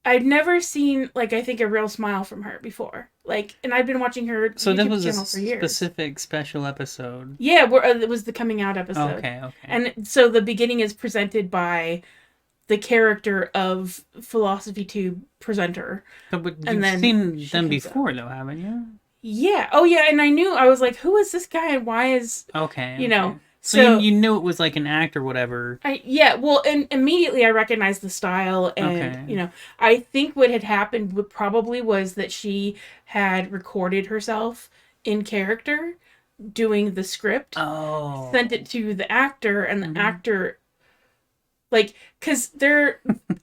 I've never seen, like, I think a real smile from her before. Like, and I've been watching her YouTube channel for years. Specific special episode. Yeah, it was the coming out episode. Okay. And so the beginning is presented by the character of Philosophy Tube presenter. But you've seen them before, though, haven't you? Yeah. Oh, yeah. And I was like, who is this guy, and why is... Okay. You know... So you knew it was like an act or whatever. Well, and immediately I recognized the style, and I think what had happened probably was that she had recorded herself in character doing the script, sent it to the actor, and the actor, like, because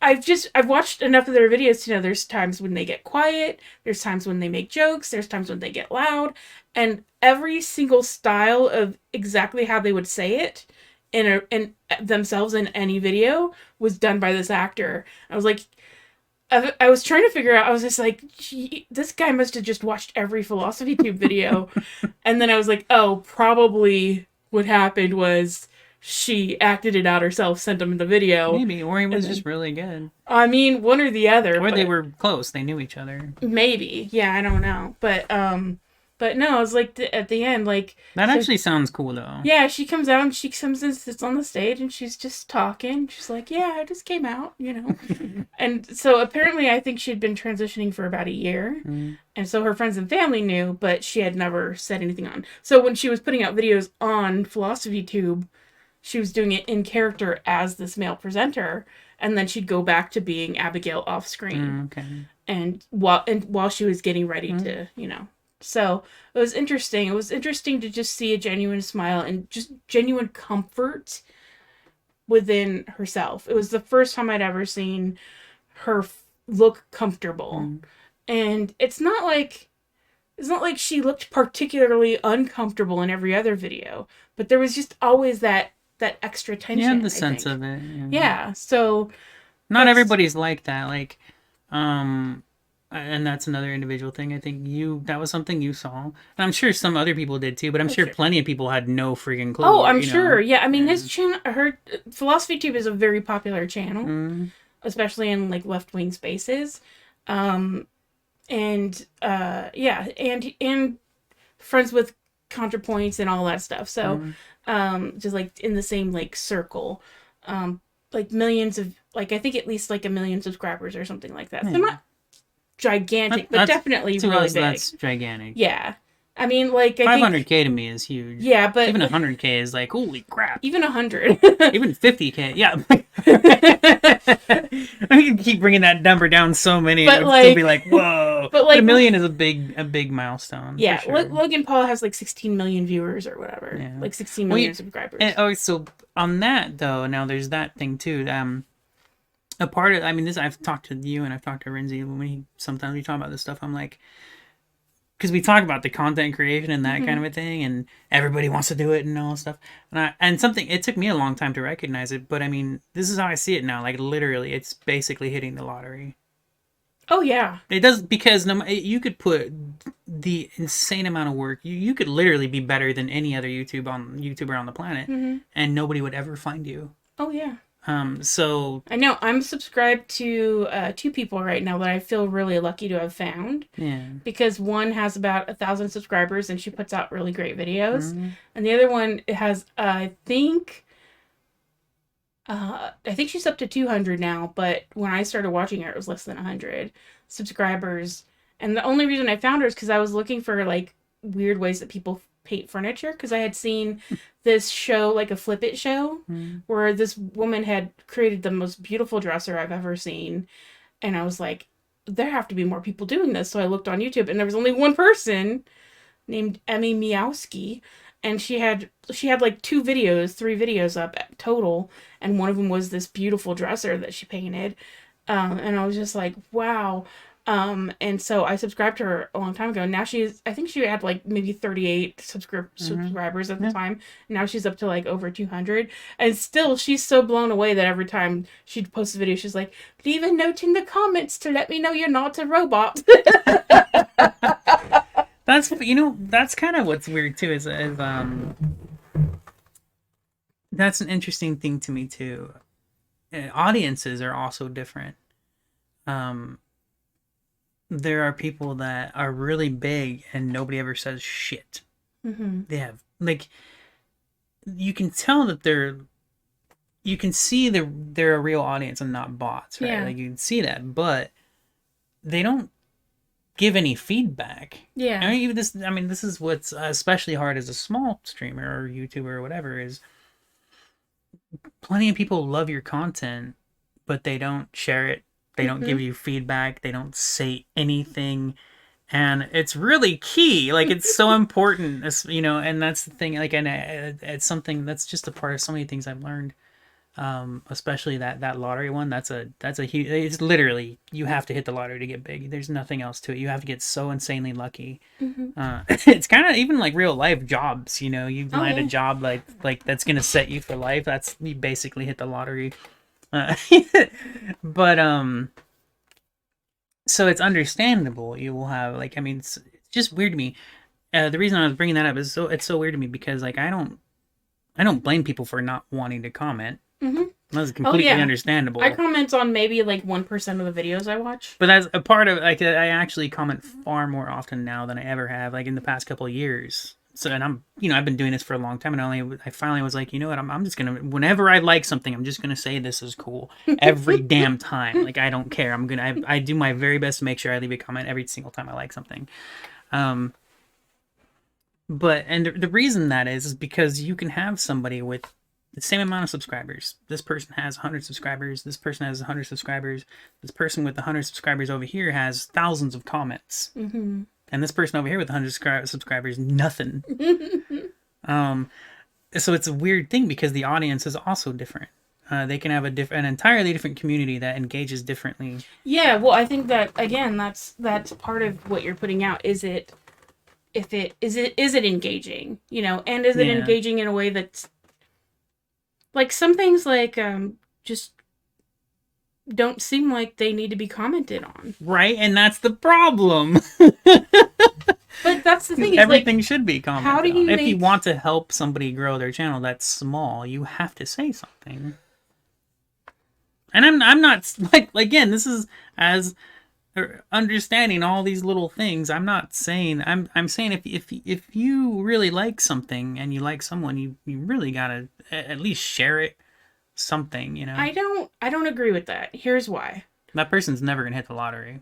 I've watched enough of their videos to know there's times when they get quiet, there's times when they make jokes, there's times when they get loud, and every single style of exactly how they would say it in themselves in any video was done by this actor. I was like, I was trying to figure out, I was just like, this guy must have just watched every Philosophy Tube video. And then I was like, oh, probably what happened was she acted it out herself, sent him the video. Maybe, or he was just really good. I mean, one or the other. Or they were close, they knew each other. Maybe, yeah, I don't know. But, But no, it's like at the end, like That so actually sounds cool though. yeah, she comes out and she comes and sits on the stage and she's just talking. She's like, "Yeah, I just came out, you know." And so apparently, I think she had been transitioning for about a year, Mm. and so her friends and family knew, but she had never said anything on. So when she was putting out videos on Philosophy Tube, she was doing it in character as this male presenter, and then she'd go back to being Abigail off screen, Okay. and while she was getting ready Mm. to, you know. So it was interesting. It was interesting to just see a genuine smile and just genuine comfort within herself. It was the first time I'd ever seen her look comfortable. Mm. And it's not like she looked particularly uncomfortable in every other video, but there was just always that extra You have tension, the I sense think. of it. Yeah. Yeah, so Not that's everybody's like that. Like, um, and that's another individual thing. I think that was something you saw. And I'm sure some other people did too, but I'm oh sure sure. plenty of people had no freaking Oh, clue, I'm you know? sure. Yeah, I mean Yeah. his channel, her Philosophy Tube is a very popular channel, Mm. especially in like left wing spaces. Um and yeah, and friends with ContraPoints and all that stuff. So, Mm. just like in the same like circle, like millions of like I think at least like a million subscribers or something like that. So Yeah. not gigantic, but That's definitely to really us, big. that's gigantic. Yeah, I mean like I think 500K to me is huge. yeah, but Even 100K is like, holy crap. even 100. Even 50K, yeah. I can keep bringing that number down so many, it but would still be like like, whoa. but But a like million is a big milestone for yeah, sure. Logan Paul has like 16 million viewers or whatever, Yeah. like 16 Well, million subscribers. and, oh, so on that though, now there's that thing too. A part of, I mean, this I've talked to you and I've talked to Renzi when sometimes we talk about this stuff. I'm like, because we talk about the content creation and that kind Mm-hmm. of a thing, and everybody wants to do it and all that stuff. And something it took me a long time to recognize it, but I mean, this is how I see it now. Like literally, it's basically hitting the lottery. Oh yeah. It does because you could put the insane amount of work. You could literally be better than any other YouTuber on the planet, Mm-hmm. and nobody would ever find you. Oh yeah. So I know. I'm subscribed to two people right now that I feel really lucky to have found yeah. because one has about 1,000 subscribers and she puts out really great videos, Mm-hmm. and the other one has I think she's up to 200 now, but when I started watching her, it was less than 100 subscribers. And the only reason I found her is because I was looking for like weird ways that people paint furniture. Because I had seen this show, like a Flip It show, Mm-hmm. where this woman had created the most beautiful dresser I've ever seen. And I was like, there have to be more people doing this. So I looked on YouTube, and there was only one person named Emmy Miowski, and she had like three videos up total, and one of them was this beautiful dresser that she painted, and I was just like, wow. And so I subscribed to her a long time ago. Now I think she had like maybe 38 Mm-hmm. subscribers at the Yeah. time. Now she's up to like over 200. And still, she's so blown away that every time she'd post a video, she's like, leave a note in the comments to let me know you're not a robot. That's kind of what's weird too. Is that's an interesting thing to me too. Audiences are also different. Um, there are people that are really big and nobody ever says shit. Mm-hmm. They have like you can tell that you can see they're a real audience and not bots, right? Yeah. Like you can see that, but they don't give any feedback. Yeah. I mean, this is what's especially hard as a small streamer or YouTuber or whatever is plenty of people love your content, but they don't share it. They don't give Mm-hmm. you feedback. They don't say anything. And it's really key. Like it's so important, and that's the thing. Like, and it's something that's just a part of so many things I've learned. Especially that lottery one. That's a huge. It's literally you have to hit the lottery to get big. There's nothing else to it. You have to get so insanely lucky. Mm-hmm. It's kind of even like real life jobs. You Oh land a yeah. job like that's gonna set you for life. That's you basically hit the lottery. Uh, but so it's understandable. You will have like I mean it's just weird to me. The reason I was bringing that up is it's so weird to me because like I don't blame people for not wanting to comment. Mm-hmm. That's Oh completely yeah. understandable. I comment on maybe like 1% of the videos I watch. But as a part of, like, I actually comment far more often now than I ever have, like, in the past couple of years. So, and I've been doing this for a long time, and I finally was like, you know what, I'm just gonna, whenever I like something, I'm just gonna say this is cool every damn time. Like, I don't care. I do my very best to make sure I leave a comment every single time I like something. Um, and the reason that is because you can have somebody with the same amount of subscribers. This person has 100 subscribers. This person has 100 subscribers. This person with 100 subscribers over here has thousands of comments. Mm-hmm. And this person over here with 100 subscribers, nothing. So it's a weird thing because the audience is also different. They can have an entirely different community that engages differently. Yeah, well, I think that again, that's part of what you're putting out. Is it engaging? You know, and is it Yeah. engaging in a way that's like some things like just don't seem like they need to be commented on. Right, and that's the problem. But that's the thing. Is Everything like, should be commented how do you on. If make... you want to help somebody grow their channel that's small, you have to say something. And I'm not like, again, this is as understanding all these little things. I'm not saying I'm saying if you really like something and you like someone, you really gotta at least share it, something, you know. I don't agree with that. Here's why. That person's never gonna hit the lottery.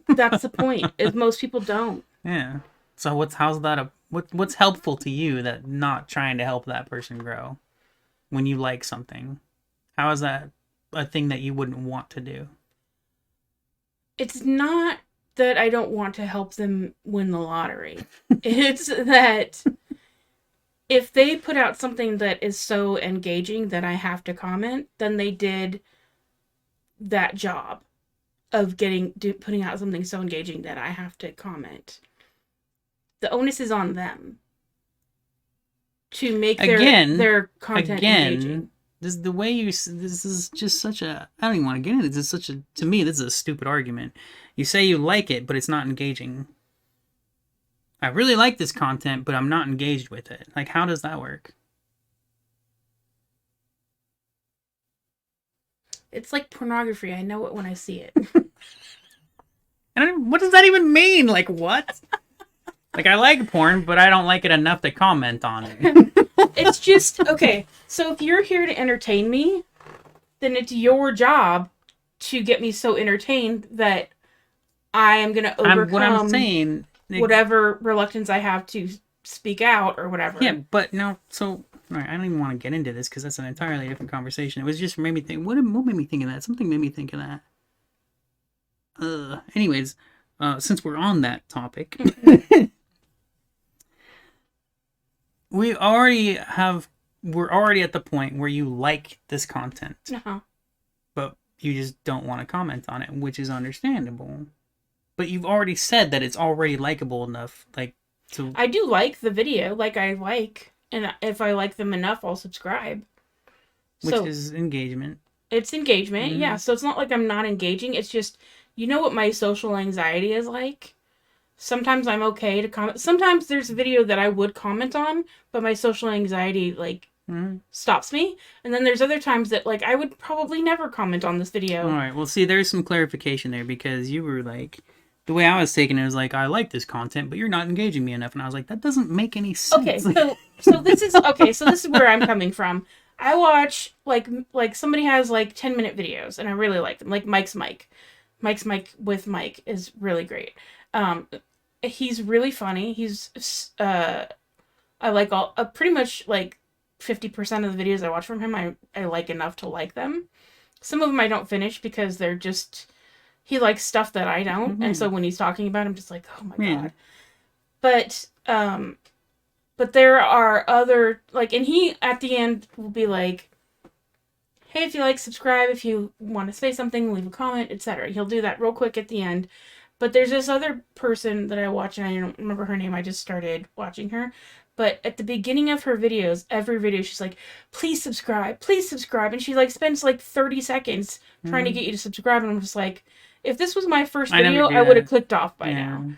That's the point. Is most people don't. Yeah. So what's helpful to you that not trying to help that person grow when you like something? How is that a thing that you wouldn't want to do? It's not that I don't want to help them win the lottery. It's that if they put out something that is so engaging that I have to comment, then they did that job of putting out something so engaging that I have to comment. The onus is on them to make their content engaging. This the way you. This is just such a. I don't even want to get into this. This is such a. To me, this is a stupid argument. You say you like it, but it's not engaging. I really like this content, but I'm not engaged with it. Like, how does that work? It's like pornography. I know it when I see it. And what does that even mean? Like, what? Like, I like porn, but I don't like it enough to comment on it. It's just, okay, so if you're here to entertain me, then it's your job to get me so entertained that I am going to overcome what I'm saying, whatever reluctance I have to speak out or whatever. Yeah, but no, so, all right, I don't even want to get into this because that's an entirely different conversation. It was just made me think, what made me think of that? Something made me think of that. Anyways, since we're on that topic, we're already at the point where you like this content, but you just don't want to comment on it, which is understandable. But you've already said that it's already likable enough, like, to... I do like the video, and if I like them enough, I'll subscribe. Which is engagement. It's engagement, yeah. So it's not like I'm not engaging. It's just, you know what my social anxiety is like? Sometimes I'm okay to comment. Sometimes there's a video that I would comment on, but my social anxiety, stops me. And then there's other times that, I would probably never comment on this video. All right. Well, see, there's some clarification there because you were like... The way I was taking it was like, I like this content, but you're not engaging me enough. And I was like, that doesn't make any sense. Okay, so this is... Okay, so this is where I'm coming from. I watch, somebody has, 10-minute videos, and I really like them. Like Mike's Mike. Mike's Mike with Mike is really great. He's really funny. He's, I like pretty much, 50% of the videos I watch from him, I like enough to like them. Some of them I don't finish because they're just... He likes stuff that I don't, and so when he's talking about it, I'm just like, oh my god. But there are other, and he, at the end, will be like, hey, if you like, subscribe, if you want to say something, leave a comment, etc. He'll do that real quick at the end. But there's this other person that I watch, and I don't remember her name, I just started watching her. But at the beginning of her videos, every video, she's like, please subscribe, and she, spends, 30 seconds trying to get you to subscribe, and I'm just like... If this was my first video, I would have clicked off by now.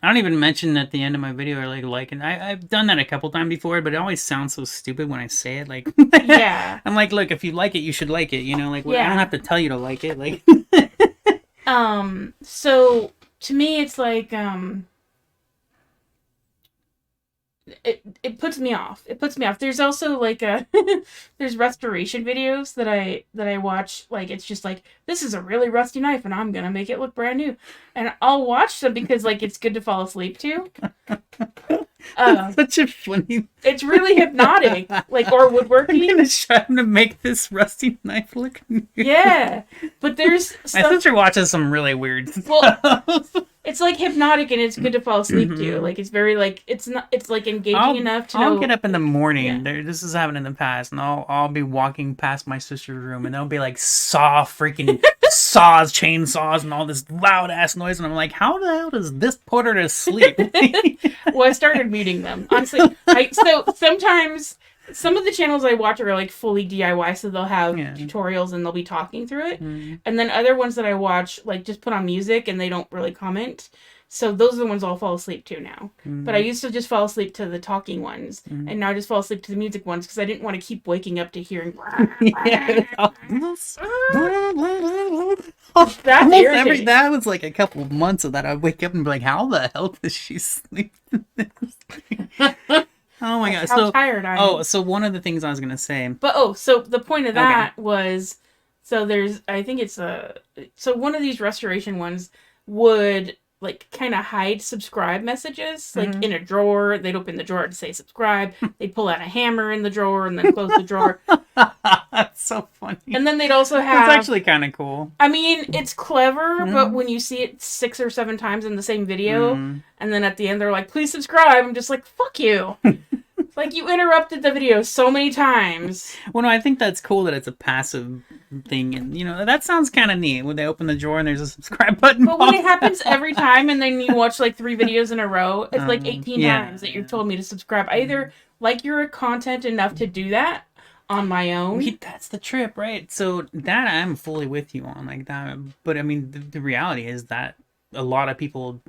I don't even mention at the end of my video or like, and I've done that a couple times before, but it always sounds so stupid when I say it. Like, Yeah. I'm like, look, if you like it, you should like it. You know, like, I Yeah. don't have to tell you to like it. Like, So to me, it's like, it puts me off. It puts me off. There's also like there's restoration videos that I watch. Like, it's just like, this is a really rusty knife and I'm gonna make it look brand new, and I'll watch them because like it's good to fall asleep to. such a funny. It's really hypnotic, like, or I'm woodworking. gonna try to make this rusty knife look new. Yeah, but there's My stuff. sister watches some really weird Well, stuff. it's like hypnotic and it's good to fall asleep to. Mhm. Like, it's very like, it's not. It's like engaging enough to I'll know. get up in the morning. Yeah. This has happened in the past, and I'll be walking past my sister's room, and there'll be like freaking saws, chainsaws, and all this loud ass noise, and I'm like, how the hell does this put her to sleep? Well, I started muting them. Honestly, so sometimes some of the channels I watch are like fully DIY, so they'll have Yeah. tutorials and they'll be talking through it. Mm. And then other ones that I watch like just put on music and they don't really comment. So those are the ones I'll fall asleep to now. But I used to just fall asleep to the talking ones, and now I just fall asleep to the music ones because I didn't want to keep waking up to hearing. Yeah. That's irritating. That was like a couple of months of that. I'd wake up and be like, how the hell does she sleep in this? Oh my god. That's how tired I am. So one of the things I was gonna say. But so the point of that was, so there's, I think it's so one of these restoration ones would like kind of hide subscribe messages, like in a drawer. They'd open the drawer to say subscribe. They'd pull out a hammer in the drawer and then close the drawer. That's so funny. And then they'd also have. It's actually kind of cool. I mean, it's clever, but when you see it 6 or 7 times in the same video, and then at the end they're like, "Please subscribe," I'm just like, "Fuck you." Like, you interrupted the video so many times. Well, no, I think that's cool that it's a passive thing, and you know that sounds kind of neat when they open the drawer and there's a subscribe button. But when it happens every time, and then you watch like 3 videos in a row, it's like 18 yeah, times that you've told me to subscribe. I either like your content enough to do that on my own. That's the trip, right? So that I'm fully with you on, like that. But I mean, the reality is that a lot of people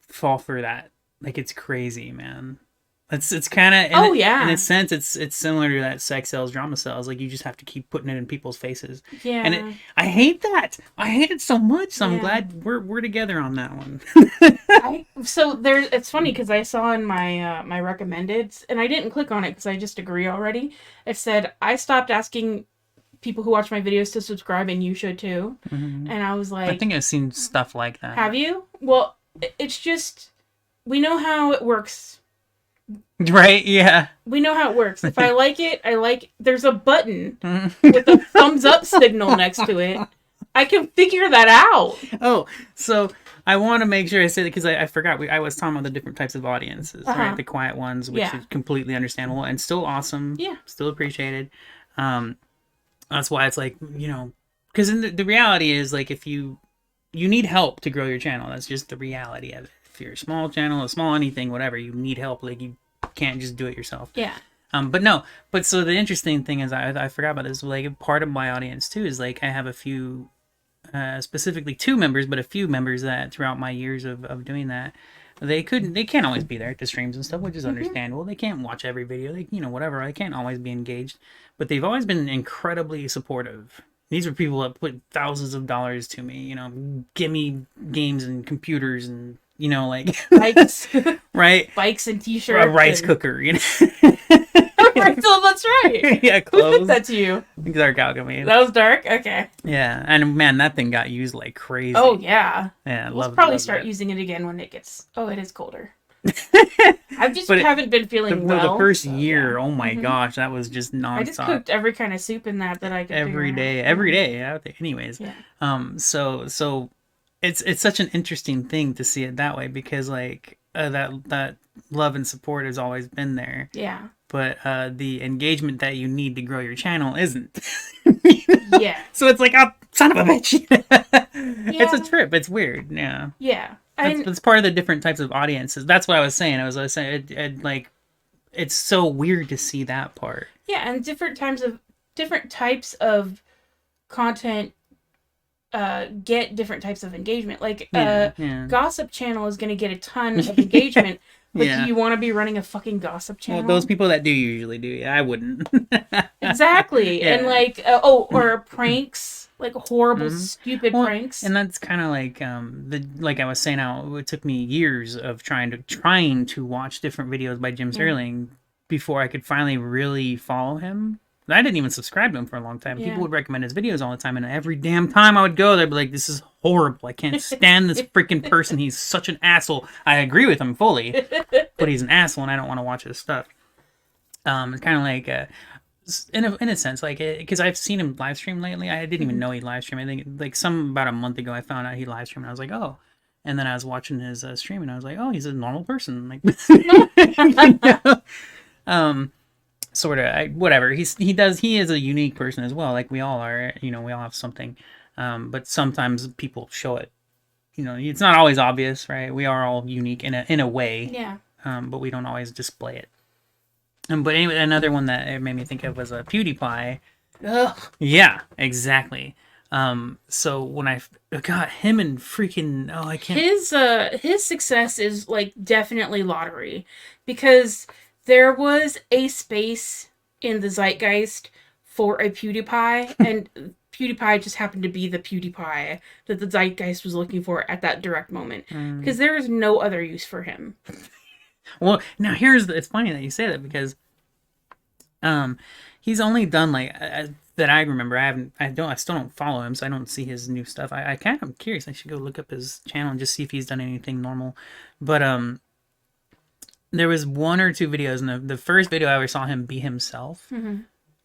fall for that. Like, it's crazy, man. It's kind of in a sense it's similar to that sex sells, drama sells. Like, you just have to keep putting it in people's faces. Yeah. And I hate that. I hate it so much. So I'm glad we're together on that one. It's funny because I saw in my my recommendeds, and I didn't click on it because I just agree already. It said I stopped asking people who watch my videos to subscribe, and you should too. And I was like, I think I've seen stuff like that. Have you? Well, it's just, we know how it works. Right? Yeah. We know how it works. If I like it, there's a button with a thumbs up signal next to it. I can figure that out. Oh, so I want to make sure I said it because I forgot. I was talking about the different types of audiences, right? The quiet ones, which is completely understandable and still awesome. Yeah. Still appreciated. That's why it's like, you know, because the reality is, like, if you need help to grow your channel. That's just the reality of it. If you're a small channel, a small anything, whatever, you need help. Like, you can't just do it yourself. Yeah. But so the interesting thing is, I forgot about this. Like, part of my audience too is like I have a few, specifically 2 members, but a few members that throughout my years of doing that, they can't always be there at the streams and stuff, which is understandable. They can't watch every video. They, you know, whatever. They can't always be engaged, but they've always been incredibly supportive. These are people that put thousands of dollars to me, you know, give me games and computers and, you know, like Bikes, right? Bikes and t-shirts. A rice cooker, you know. Right, so that's right. Yeah, Who clothes. did that to you? Dark alchemy. That was dark? Okay. Yeah, and man, that thing got used like crazy. Oh, yeah. Yeah, We'll probably start using it again when it gets... Oh, it is colder. I just haven't been feeling well. The first year, oh my gosh, that was just nonstop. I just cooked every kind of soup in that I could every day out there. Anyways, yeah. So it's such an interesting thing to see it that way because like that love and support has always been there. Yeah. But the engagement that you need to grow your channel isn't. Yeah. So it's like, oh, son of a bitch. It's a trip. It's weird. Yeah. Yeah. That's part of the different types of audiences. That's what I was saying. I was saying, like, it's so weird to see that part. Yeah, and different types of content get different types of engagement. Like Yeah, yeah, gossip channel is going to get a ton of engagement, but do yeah. you want to be running a fucking gossip Well, those channel? people that do usually do. Yeah, I wouldn't. Exactly. And Yeah. like or pranks, like horrible Hmm. stupid Well, pranks. and that's kind of like the like I was saying. How it took me years of trying to watch different videos by Jim Yeah. Sterling before I could finally really follow him. I didn't even subscribe to him for a long time. People Yeah. would recommend his videos all the time, and every damn time I would go, they'd be like, "This is horrible. I can't stand this freaking person. He's such an asshole." I agree with him fully, but he's an asshole, and I don't want to watch his stuff. It's kind of like in a sense, like because I've seen him live stream lately. I didn't even Mhm. know he live streamed. I think like about a month ago, I found out he live streamed. And I was like, oh, and then I was watching his stream, and I was like, oh, he's a normal person, like you know? um, sort of. Whatever. He is a unique person as well. Like we all are. We all have something. But sometimes people show it. It's not always obvious, right? We are all unique in a way. Yeah. But we don't always display it. But anyway, another one that it made me think of was a PewDiePie. Ugh. Yeah, exactly. So when I got him and freaking I can't. His success is like definitely lottery because there was a space in the zeitgeist for a PewDiePie and PewDiePie just happened to be the PewDiePie that the zeitgeist was looking for at that direct moment because there is no other use for him. Well, now it's funny that you say that because he's only done like that I remember. I still don't follow him, so I don't see his new stuff. I kind of am curious. I should go look up his channel and just see if he's done anything normal. But there was one or two videos, and the first video I ever saw him be himself, Mm-hmm.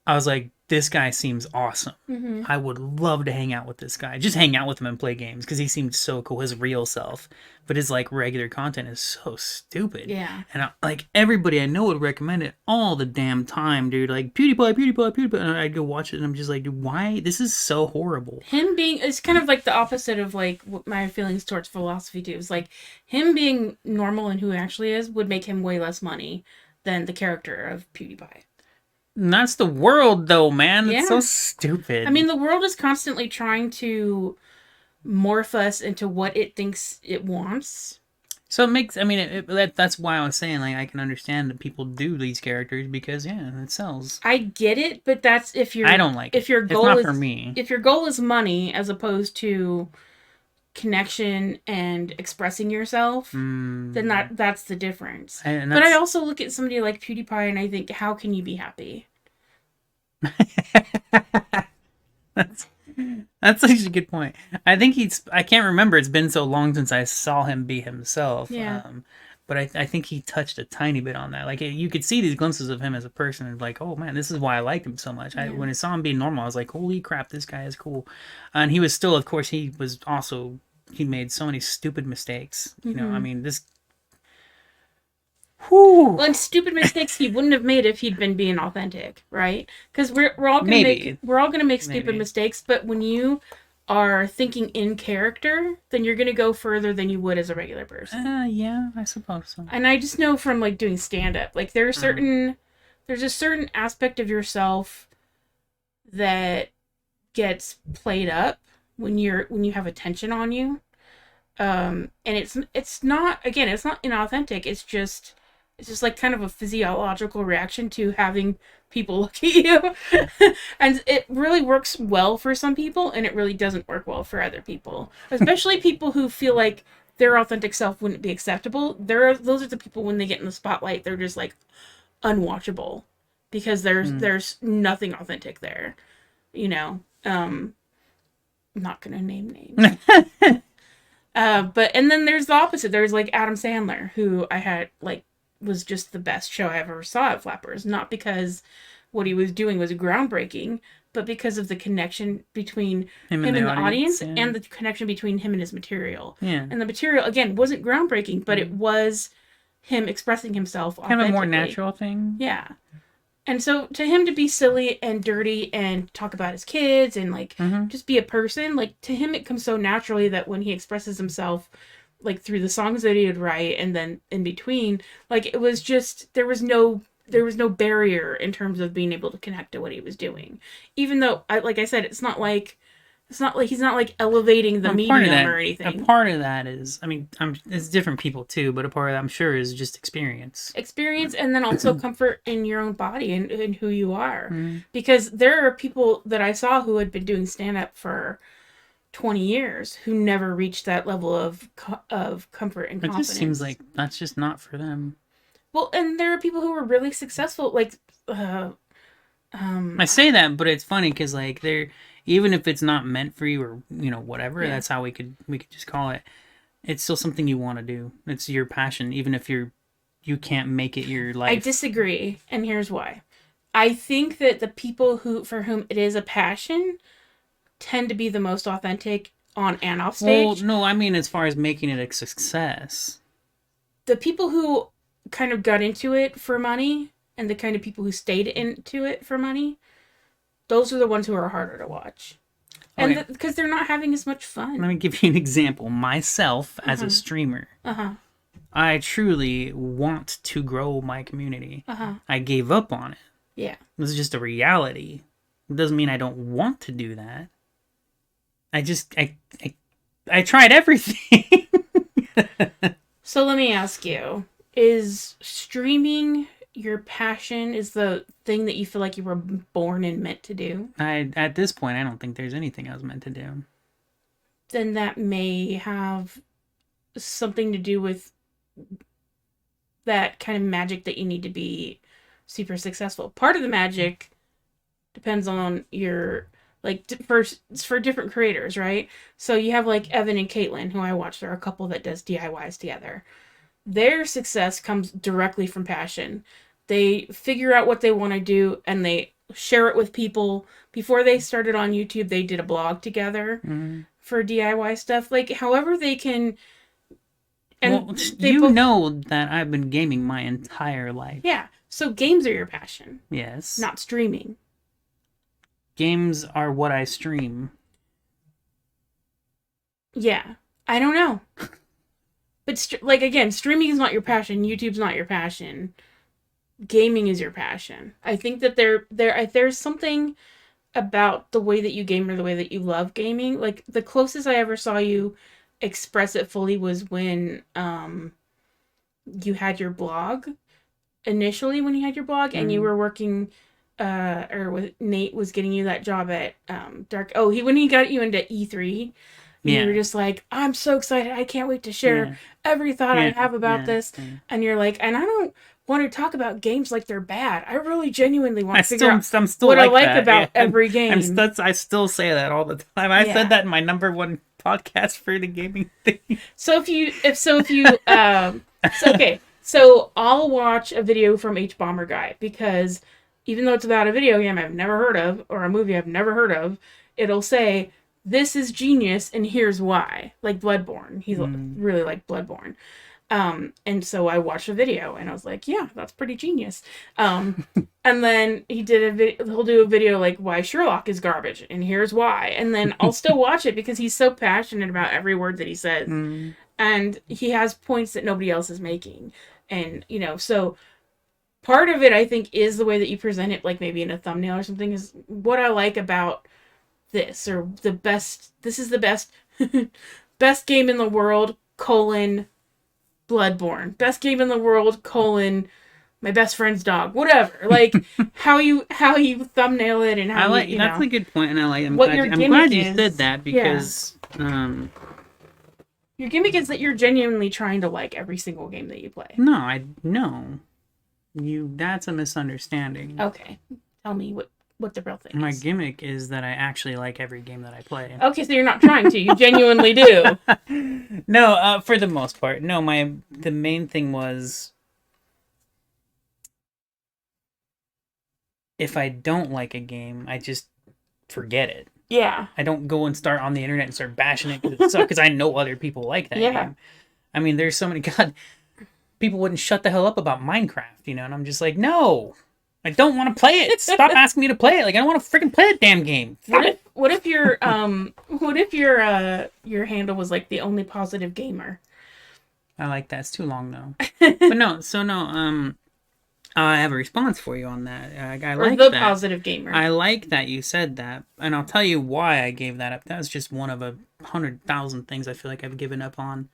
I was like, this guy seems awesome. Mm-hmm. I would love to hang out with this guy. Just hang out with him and play games because he seemed so cool, his real self. But his like regular content is so stupid. Yeah. And like everybody I know would recommend it all the damn time, dude. Like PewDiePie, PewDiePie, PewDiePie. And I'd go watch it and I'm just like, dude, why? This is so horrible. Him being it's kind of like the opposite of like what my feelings towards philosophy too. Is like him being normal and who he actually is would make him way less money than the character of PewDiePie. And that's the world though, man. It's so Yeah. stupid. I mean, the world is constantly trying to morph us into what it thinks it wants. So it makes, I mean, that's why I was saying, like, I can understand that people do these characters because, yeah, it sells. I get it, but that's if I don't like if it. your It's goal not is for me. if your goal is money as opposed to connection and expressing yourself, then that's the difference. But I also look at somebody like PewDiePie and I think, how can you be happy? that's that's actually a good point. I think I can't remember. It's been so long since I saw him be himself. Yeah. But I think he touched a tiny bit on that. Like you could see these glimpses of him as a person, and like, oh man, this is why I liked him so much. Yeah. When I saw him being normal, I was like, holy crap, this guy is cool. And he was still, of course, he made so many stupid mistakes. I mean, this. Whew. Well, and stupid mistakes he wouldn't have made if he'd been being authentic, right? Because we're all gonna Maybe. make stupid mistakes, but when you are thinking in character, then you're gonna go further than you would as a regular person. Yeah, I suppose so. And I just know from like doing stand up, like there's a certain aspect of yourself that gets played up when you have attention on you. And it's not inauthentic. It's just like kind of a physiological reaction to having people look at you. And it really works well for some people and it really doesn't work well for other people. Especially people who feel like their authentic self wouldn't be acceptable. Those are the people when they get in the spotlight, they're just like unwatchable because there's nothing authentic there. I'm not gonna name names. But and then there's the opposite. There's like Adam Sandler, who I had like was just the best show I ever saw at Flappers. Not because what he was doing was groundbreaking, but because of the connection between him and the audience yeah. and the connection between him and his material. Yeah. And the material again wasn't groundbreaking, but it was him expressing himself Kind of a more authentically. natural thing. Yeah. And so to him to be silly and dirty and talk about his kids and like just be a person, like to him it comes so naturally that when he expresses himself like through the songs that he would write and then in between, like it was just there was no barrier in terms of being able to connect to what he was doing. Even though like I said, it's not like It's not like he's not like elevating the Well, part of medium that, or a anything. part of that is, I mean, it's different people too, but a part of that, I'm sure, is just experience. Experience, and then also comfort in your own body and who you are. Mm. Because there are people that I saw who had been doing stand up for 20 years who never reached that level of comfort and It confidence. just seems like that's just not for them. Well, and there are people who were really successful, like I say that, but it's funny because like they're, even if it's not meant for you or whatever, Yeah. that's how we could just call it. It's still something you want to do. It's your passion, even if you can't make it your life. I disagree, and here's why. I think that the people for whom it is a passion tend to be the most authentic on and off stage. Well, no, I mean as far as making it a success. The people who kind of got into it for money and the kind of people who stayed into it for money, those are the ones who are harder to watch. And Okay. because they're not having as much fun. Let me give you an example. Myself, as a streamer, I truly want to grow my community. I gave up on it. Yeah. This is just a reality. It doesn't mean I don't want to do that. I tried everything. So let me ask you, is streaming your passion, is the thing that you feel like you were born and meant to do? At this point, I don't think there's anything I was meant to do. Then that may have something to do with that kind of magic that you need to be super successful. Part of the magic depends on your, like, for different creators, right? So you have like Evan and Caitlin, who I watch. They're a couple that does DIYs together. Their success comes directly from passion. They figure out what they want to do and they share it with people. Before they started on YouTube, they did a blog together for DIY stuff. Like, however they can. And well, they both know that I've been gaming my entire life. Yeah. So games are your passion. Yes. Not streaming. Games are what I stream. Yeah. I don't know. But again, streaming is not your passion. YouTube's not your passion. Gaming is your passion. I think that there's something about the way that you game or the way that you love gaming. Like, the closest I ever saw you express it fully was when you had your blog. Initially, when you had your blog and you were working, Nate was getting you that job at when he got you into E3. You were just like, I'm so excited. I can't wait to share every thought I have about this. Yeah. And you're like, and I don't want to talk about games like they're bad. I really genuinely want to figure out what I like about every game. I still say that all the time. I said that in my #1 podcast for the gaming thing. So I'll watch a video from H Bomber Guy, because even though it's about a video game I've never heard of or a movie I've never heard of, it'll say, this is genius and here's why. Like Bloodborne. He's really like Bloodborne. And so I watched a video and I was like, yeah, that's pretty genius. And then he'll do a video like why Sherlock is garbage and here's why. And then I'll still watch it because he's so passionate about every word that he says. And he has points that nobody else is making. And, so part of it, I think, is the way that you present it, like maybe in a thumbnail or something, is what I like about this, or this is the best game in the world, Bloodborne. Best game in the world, my best friend's dog. Whatever. Like, how you thumbnail it and how that's a good point, and I'm glad you said that, because your gimmick is that you're genuinely trying to like every single game that you play. No. That's a misunderstanding. Okay. Tell me what the real thing is. My gimmick is that I actually like every game that I play. Okay, so you're not trying to. You genuinely do. No, for the most part. No, the main thing was, if I don't like a game, I just forget it. Yeah. I don't go and start on the internet and start bashing it because it sucks, because I know other people like that game. I mean, there's so many, people wouldn't shut the hell up about Minecraft, and I'm just like, no, I don't want to play it. Stop asking me to play it. Like, I don't want to freaking play the damn game. What if your your handle was like the only positive gamer? I like that. It's too long though. But no, I have a response for you on that. I Or like the that. positive gamer. I like that you said that, and I'll tell you why I gave that up. That was just one of 100,000 things I feel like I've given up on.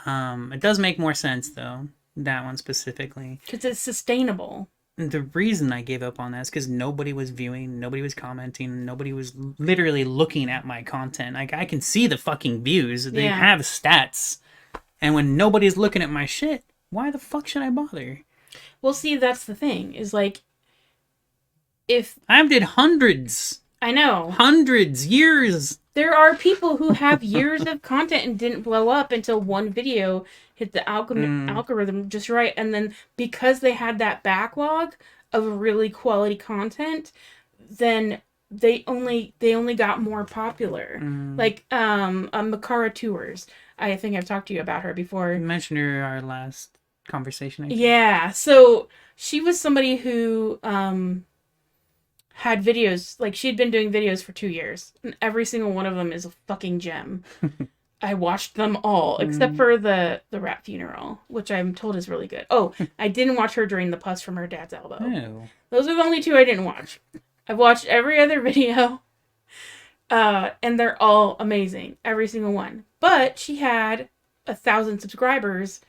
It does make more sense though. That one specifically. Because it's sustainable. The reason I gave up on that is because nobody was viewing, nobody was commenting, nobody was literally looking at my content. Like I can see the fucking views. They Yeah. have stats, and when nobody's looking at my shit, why the fuck should I bother? Well, see, that's the thing. Is like, if I did hundreds, I know years. there are people who have years of content and didn't blow up until one video hit the Mm, algorithm just right, and then because they had that backlog of really quality content, then they only got more popular. mm. Like Makara Tours. I think I've talked to you about her before. You mentioned her our last conversation, I think. Yeah, so she was somebody who had videos, like she'd been doing videos for 2 years, and every single one of them is a fucking gem. I watched them all except Mm. for the rat funeral, which I'm told is really good. Oh, I didn't watch her during the pus from her dad's elbow. Oh. Those are the only two I didn't watch. I've watched every other video, and they're all amazing, every single one. But she had 1,000 subscribers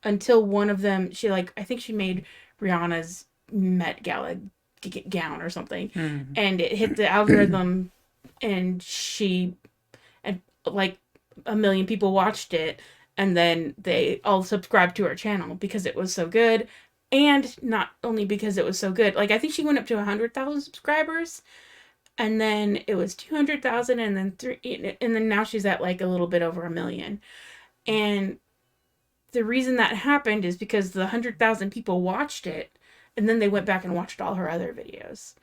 until one of them. She like I think she made Rihanna's Met Gala gown or something, Mm. and it hit the algorithm, and like a million people watched it, and then they all subscribed to her channel because it was so good. And not only because it was so good, like I think she went up to 100,000 subscribers, and then it was 200,000, and then and then now she's at like a little bit over a million. And the reason that happened is because the 100,000 people watched it, and then they went back and watched all her other videos.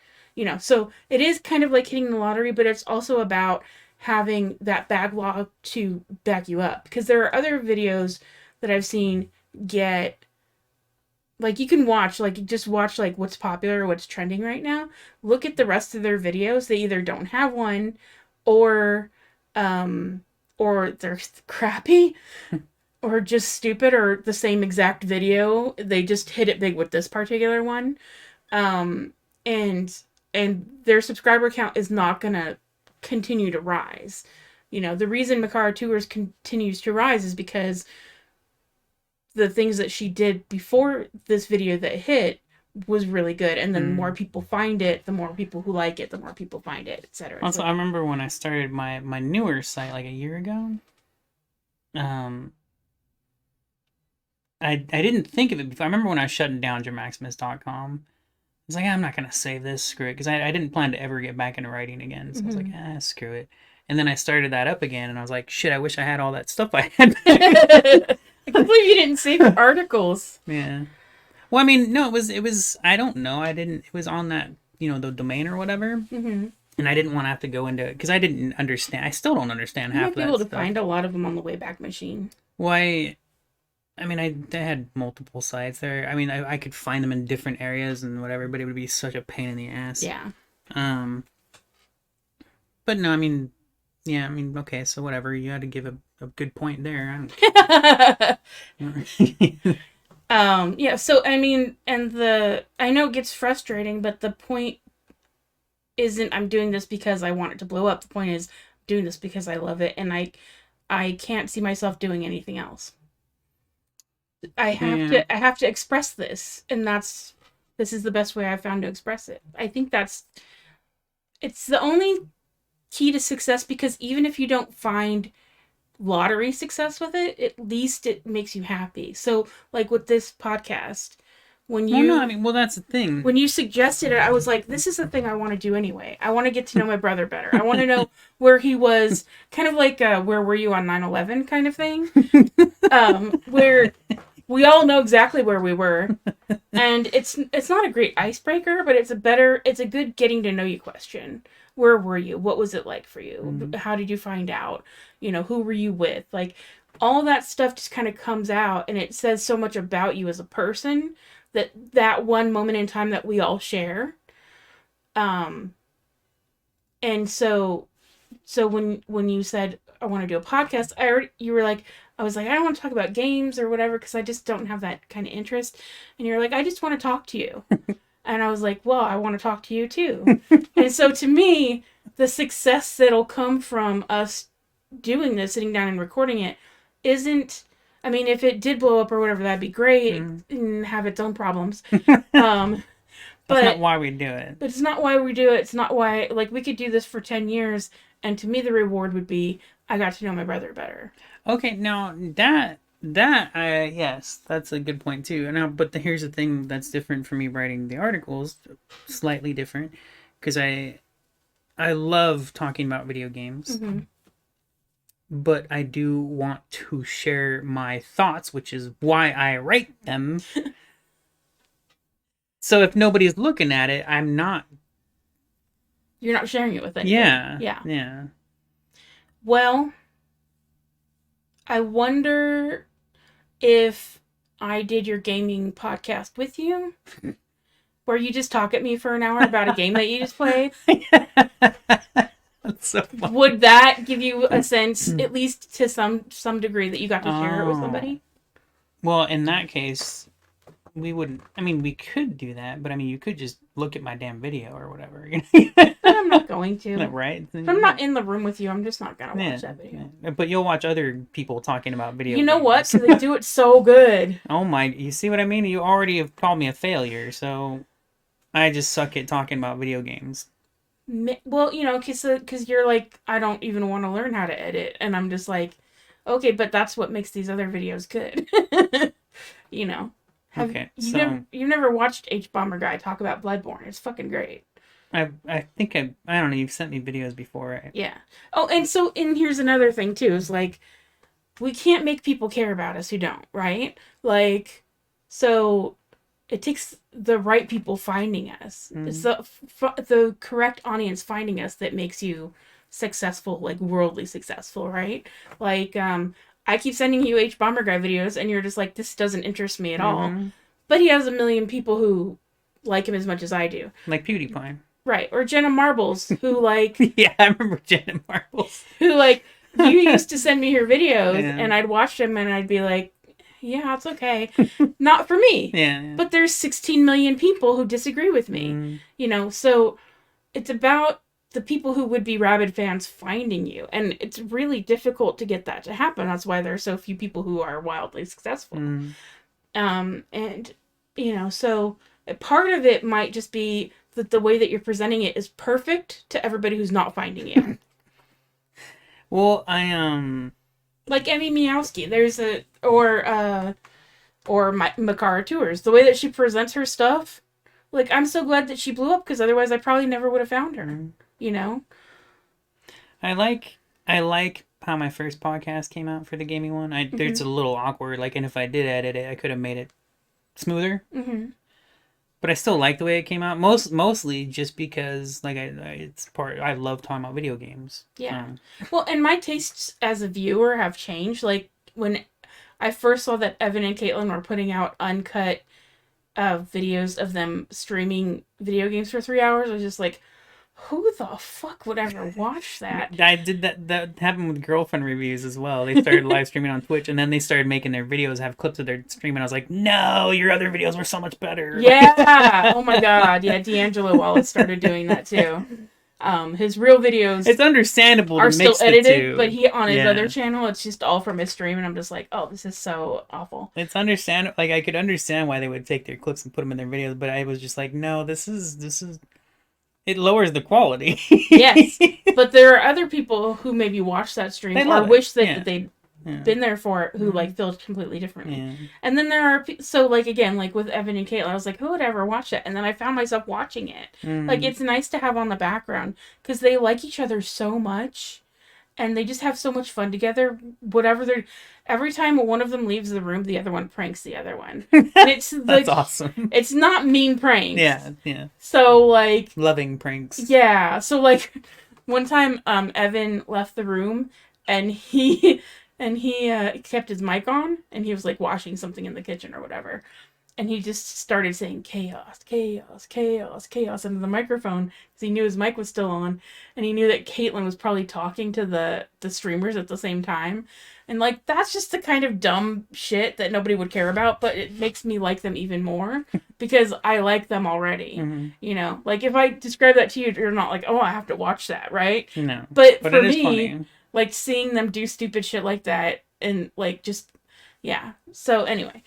So it is kind of like hitting the lottery, but it's also about having that backlog to back you up. Because there are other videos that I've seen get, like, you can watch, like, just watch, like, what's popular or what's trending right now. Look at the rest of their videos. They either don't have one, or, or they're crappy, or just stupid, or the same exact video. They just hit it big with this particular one. Um, and their subscriber count is not gonna continue to rise. The reason Makara Tours continues to rise is because the things that she did before this video that hit was really good, and then the more people find it, the more people who like it, the more people find it, etc. Also, I remember when I started my newer site like a year ago. I didn't think of it before. I remember when I was shutting down germaximus.com. I was like, I'm not gonna save this, screw it, because I didn't plan to ever get back into writing again. So I was like, screw it. And then I started that up again, and I was like, shit, I wish I had all that stuff I had. I can't believe you didn't save your articles. Yeah. Well, I mean, no, it was. I don't know. I didn't. It was on that, the domain or whatever, and I didn't want to have to go into it because I didn't understand. I still don't understand You half might of be that able to stuff. find a lot of them on the Wayback Machine. Why? I mean, I had multiple sites there. I mean, I could find them in different areas and whatever, but it would be such a pain in the ass. Yeah. Um. But no, I mean, yeah, I mean, okay, so whatever. You had to give a good point there. Yeah, so I mean, I know it gets frustrating, but the point isn't I'm doing this because I want it to blow up. The point is I'm doing this because I love it, and I can't see myself doing anything else. I have to express this, and this is the best way I've found to express it. I think it's the only key to success, because even if you don't find lottery success with it, at least it makes you happy. So like with this podcast, when that's the thing. When you suggested it, I was like, this is the thing I want to do anyway. I want to get to know my brother better. I want to know where he was, kind of like where were you on 9/11 kind of thing. Where we all know exactly where we were. And it's not a great icebreaker, but it's a good getting to know you question. Where were you? What was it like for you? Mm-hmm. How did you find out? Who were you with? Like, all that stuff just kind of comes out, and it says so much about you as a person, that one moment in time that we all share. And so when you said I want to do a podcast, you were like, I was like, I don't want to talk about games or whatever because I just don't have that kind of interest. And you're like, I just want to talk to you. And I was like, well, I want to talk to you too. And so to me, the success that'll come from us doing this, sitting down and recording it, isn't. I mean, if it did blow up or whatever, that'd be great and have its own problems. That's But not why we do it. But it's not why we do it. It's not why, like, we could do this for 10 years, and to me, the reward would be I got to know my brother better. Okay, now yes, that's a good point too. Now, but here's the thing that's different for me writing the articles, slightly different, because I love talking about video games, but I do want to share my thoughts, which is why I write them. So if nobody's looking at it, I'm not. You're not sharing it with anybody. Yeah. Well, I wonder if I did your gaming podcast with you, where you just talk at me for an hour about a game that you just played. That's so funny. Would that give you a sense, at least to some degree, that you got to share it with somebody? Well, in that case, we wouldn't. I mean, we could do that, but I mean, you could just look at my damn video or whatever. But I'm not going to. Right? If I'm not in the room with you, I'm just not gonna watch that video. Yeah. But you'll watch other people talking about video. You know games. what? So they do it so good. Oh my! You see what I mean? You already have called me a failure, so I just suck at talking about video games. Well, because you're like, I don't even want to learn how to edit, and I'm just like, okay, but that's what makes these other videos good. You've never watched H Bomber Guy talk about Bloodborne? It's fucking great. I don't know. You've sent me videos before, right? Yeah. Oh, and here's another thing too. Is like, we can't make people care about us who don't, right? Like, so it takes the right people finding us. It's the correct audience finding us that makes you successful, like worldly successful, right? Like, I keep sending you H Bomber Guy videos, and you're just like, this doesn't interest me at all. But he has 1 million people who like him as much as I do. Like PewDiePie. Right. Or Jenna Marbles, who like... Yeah, I remember Jenna Marbles. Who like, you used to send me her videos, and I'd watch them, and I'd be like, yeah, it's okay. Not for me. Yeah. But there's 16 million people who disagree with me. So it's about the people who would be rabid fans finding you. And it's really difficult to get that to happen. That's why there are so few people who are wildly successful. So part of it might just be that the way that you're presenting it is perfect to everybody who's not finding you. Well, I like Emmy Miowski, or Makara Tours. The way that she presents her stuff, like, I'm so glad that she blew up, because otherwise I probably never would have found her. I like how my first podcast came out for the gaming one. It's a little awkward, like, and if I did edit it, I could have made it smoother. But I still like the way it came out. Mostly just because, like, I love talking about video games. Yeah. Well, and my tastes as a viewer have changed. Like, when I first saw that Evan and Caitlin were putting out uncut videos of them streaming video games for 3 hours, I was just like, who the fuck would ever watch that? I did that. That happened with girlfriend reviews as well. They started live streaming on Twitch, and then they started making their videos have clips of their stream, and I was like, no, your other videos were so much better. Yeah. Oh my god. Yeah, D'Angelo Wallace started doing that too. His real videos, it's understandable are to mix still edited, the two. but he on his other channel, it's just all from his stream, and I'm just like, oh, this is so awful. It's understandable. Like, I could understand why they would take their clips and put them in their videos, but I was just like, no, this is. It lowers the quality. Yes, but there are other people who maybe watch that stream or wish that they'd been there for it, who like feel completely differently. And then there are like, again, like with Evan and Caitlin, I was like, who would ever watch it? And then I found myself watching it. Like, it's nice to have on the background because they like each other so much, and they just have so much fun together. Every time one of them leaves the room, the other one pranks the other one. And it's like, that's awesome. It's not mean pranks. Yeah. So like, loving pranks. Yeah. So like, one time, Evan left the room, and he kept his mic on, and he was like washing something in the kitchen or whatever. and he just started saying chaos, chaos, chaos, chaos into the microphone because he knew his mic was still on, and he knew that Caitlyn was probably talking to the streamers at the same time, and like that's just the kind of dumb shit that nobody would care about, but it makes me like them even more because I like them already. Mm-hmm. You know, like if I describe that to you, you're not like, oh, I have to watch that, right? No, But but for it is me, funny. like seeing them do stupid shit like that and like just yeah. So anyway,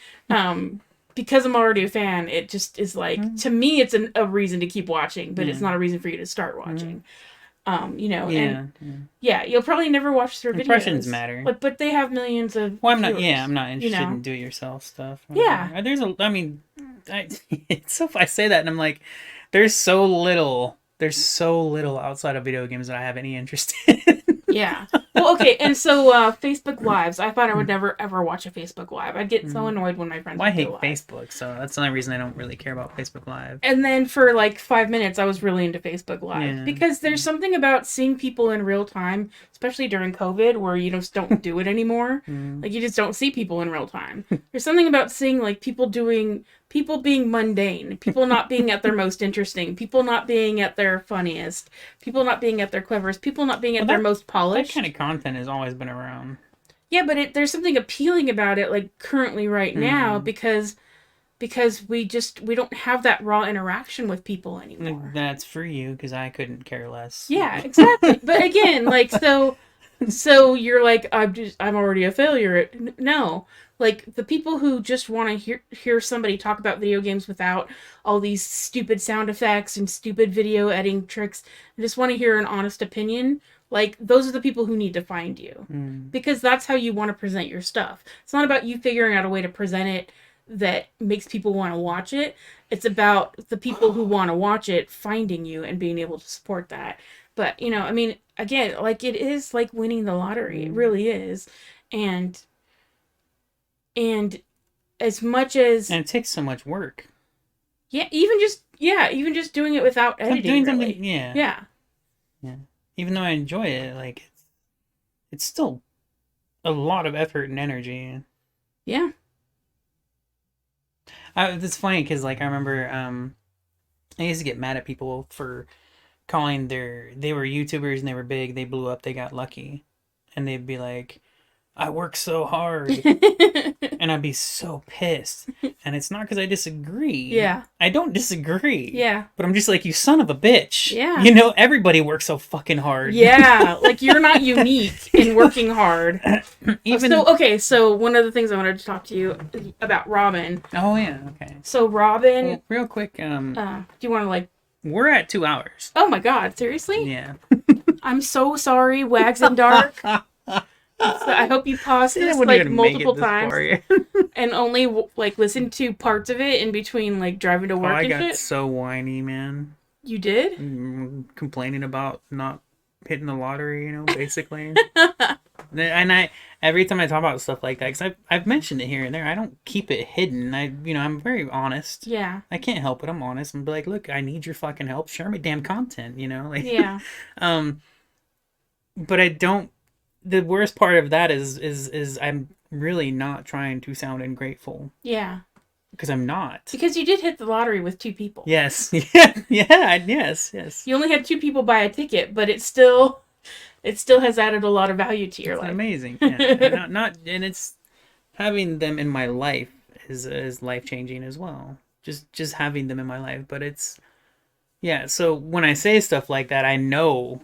because I'm already a fan, it just is like to me it's a reason to keep watching, but it's not a reason for you to start watching. You know, and yeah, you'll probably never watch their Impressions videos. matter. Like, but they have millions of Well, I'm not. viewers, Yeah, I'm not interested you know? in do-it-yourself stuff. Yeah. There's a. I mean, it's so. I say that, and I'm like, there's so little. There's so little outside of video games that I have any interest in. Yeah. Well, okay, and so Facebook Lives. I thought I would never ever watch a Facebook Live. I'd get so annoyed when my friends Well, I would hate go live. Facebook, so that's the only reason I don't really care about Facebook Live. And then for like 5 minutes, I was really into Facebook Live because there's something about seeing people in real time, especially during COVID, where you just don't do it anymore. Like you just don't see people in real time. There's something about seeing like people being mundane, people not being at their most interesting, people not being at their funniest, people not being at their cleverest, people not being at their most polished. That kind of content has always been around. Yeah, but there's something appealing about it, like currently right now, because we don't have that raw interaction with people anymore. That's for you, because I couldn't care less. Yeah, exactly. But again, like so you're like I'm already a failure. No, like the people who just want to hear somebody talk about video games without all these stupid sound effects and stupid video editing tricks, and just want to hear an honest opinion. Like those are the people who need to find you because that's how you want to present your stuff. It's not about you figuring out a way to present it that makes people want to watch it. It's about the people who want to watch it finding you and being able to support that. But, you know, I mean, again, like it is like winning the lottery. It really is. And as much as And it takes so much work. even just doing it without editing. Doing really. something, yeah. Even though I enjoy it, like it's still a lot of effort and energy. Yeah. It's funny because, like, I remember I used to get mad at people for calling they were YouTubers and they were big, they blew up, they got lucky. And they'd be like, I work so hard. And I'd be so pissed. And it's not because I disagree. Yeah. I don't disagree. Yeah. But I'm just like, you son of a bitch. Yeah. You know, everybody works so fucking hard. Yeah. Like, you're not unique in working hard. So one of the things I wanted to talk to you about Robin. Oh, yeah. Okay. So Robin. Well, real quick. Do you want to, like. We're at 2 hours. Oh, my God. Seriously? Yeah. I'm so sorry, Wags and Dark. So I hope you paused this like multiple times and only like listened to parts of it in between like driving to work and shit. I got so whiny, man. You did? Complaining about not hitting the lottery, you know, basically. And every time I talk about stuff like that, because I've mentioned it here and there, I don't keep it hidden. I'm very honest. Yeah. I can't help it. I'm honest. I'm like, look, I need your fucking help. Share me damn content, you know? Like, yeah. But I don't. The worst part of that is I'm really not trying to sound ungrateful. Yeah. Because I'm not. Because you did hit the lottery with 2 people. Yes. Yes. You only had 2 people buy a ticket, but it still has added a lot of value to your life. Amazing. Yeah. and it's having them in my life is life changing as well. Just having them in my life, but it's so when I say stuff like that, I know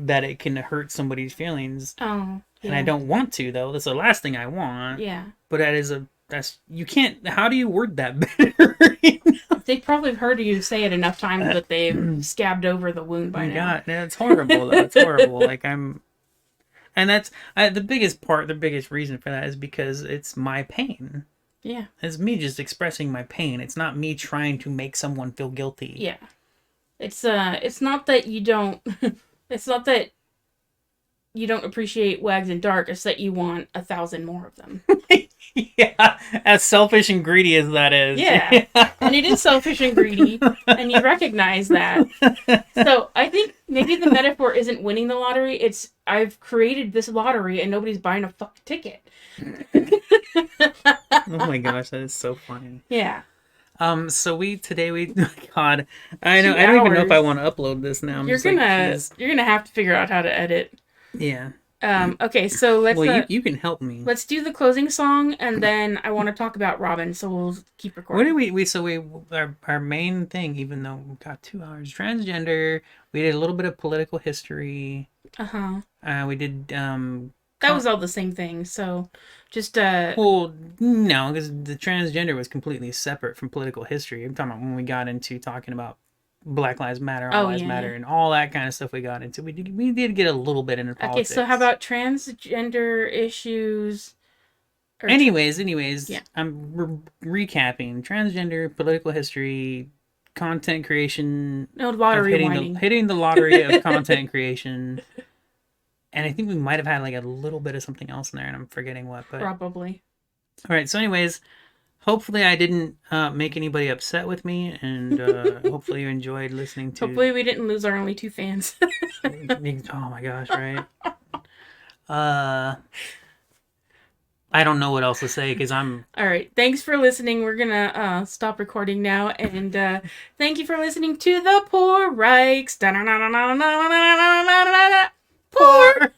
that it can hurt somebody's feelings. Oh. Yeah. And I don't want to, though. That's the last thing I want. Yeah. But you can't, how do you word that better? You know? They've probably heard you say it enough times that they've scabbed over the wound by now. God, it's horrible, though. It's horrible. Like, and that's, the biggest reason for that is because it's my pain. Yeah. It's me just expressing my pain. It's not me trying to make someone feel guilty. Yeah. It's not that you don't, it's not that you don't appreciate Wags and Dark, it's that you want 1,000 more of them. Yeah, as selfish and greedy as that is. Yeah, and it is selfish and greedy, and you recognize that. So I think maybe the metaphor isn't winning the lottery, it's I've created this lottery and nobody's buying a fucking ticket. Oh my gosh, that is so funny. Yeah. So we God, I know Two I don't even know if I hours. want to upload this now. I'm You're just like, gonna geez, you're gonna have to figure out how to edit. yeah. Okay, so let's Well, you can help me. let's do the closing song, and then I want to talk about Robin. So we'll keep What did recording. we our main thing, even though we got 2 hours, transgender. We did a little bit of political history. Uh huh. We did That was all the same thing. So just well, no, because the transgender was completely separate from political history. I'm talking about when we got into talking about Black Lives Matter, All oh Lives yeah, yeah. Matter, and all that kind of stuff. We got into. We did get a little bit into Okay, so how politics. about transgender issues or Anyways, yeah. I'm recapping transgender political history, content creation No, a lot of of rewinding. hitting the lottery of content creation, and I think we might have had like a little bit of something else in there, and I'm forgetting what. But Probably. all right, so anyways, hopefully I didn't make anybody upset with me, and hopefully you enjoyed listening to. Hopefully we didn't lose our only two fans. Oh my gosh, right? Uh, I don't know what else to say because I'm. All right. Thanks for listening. We're going to stop recording now. And thank you for listening to the Poor Rikes. Poor.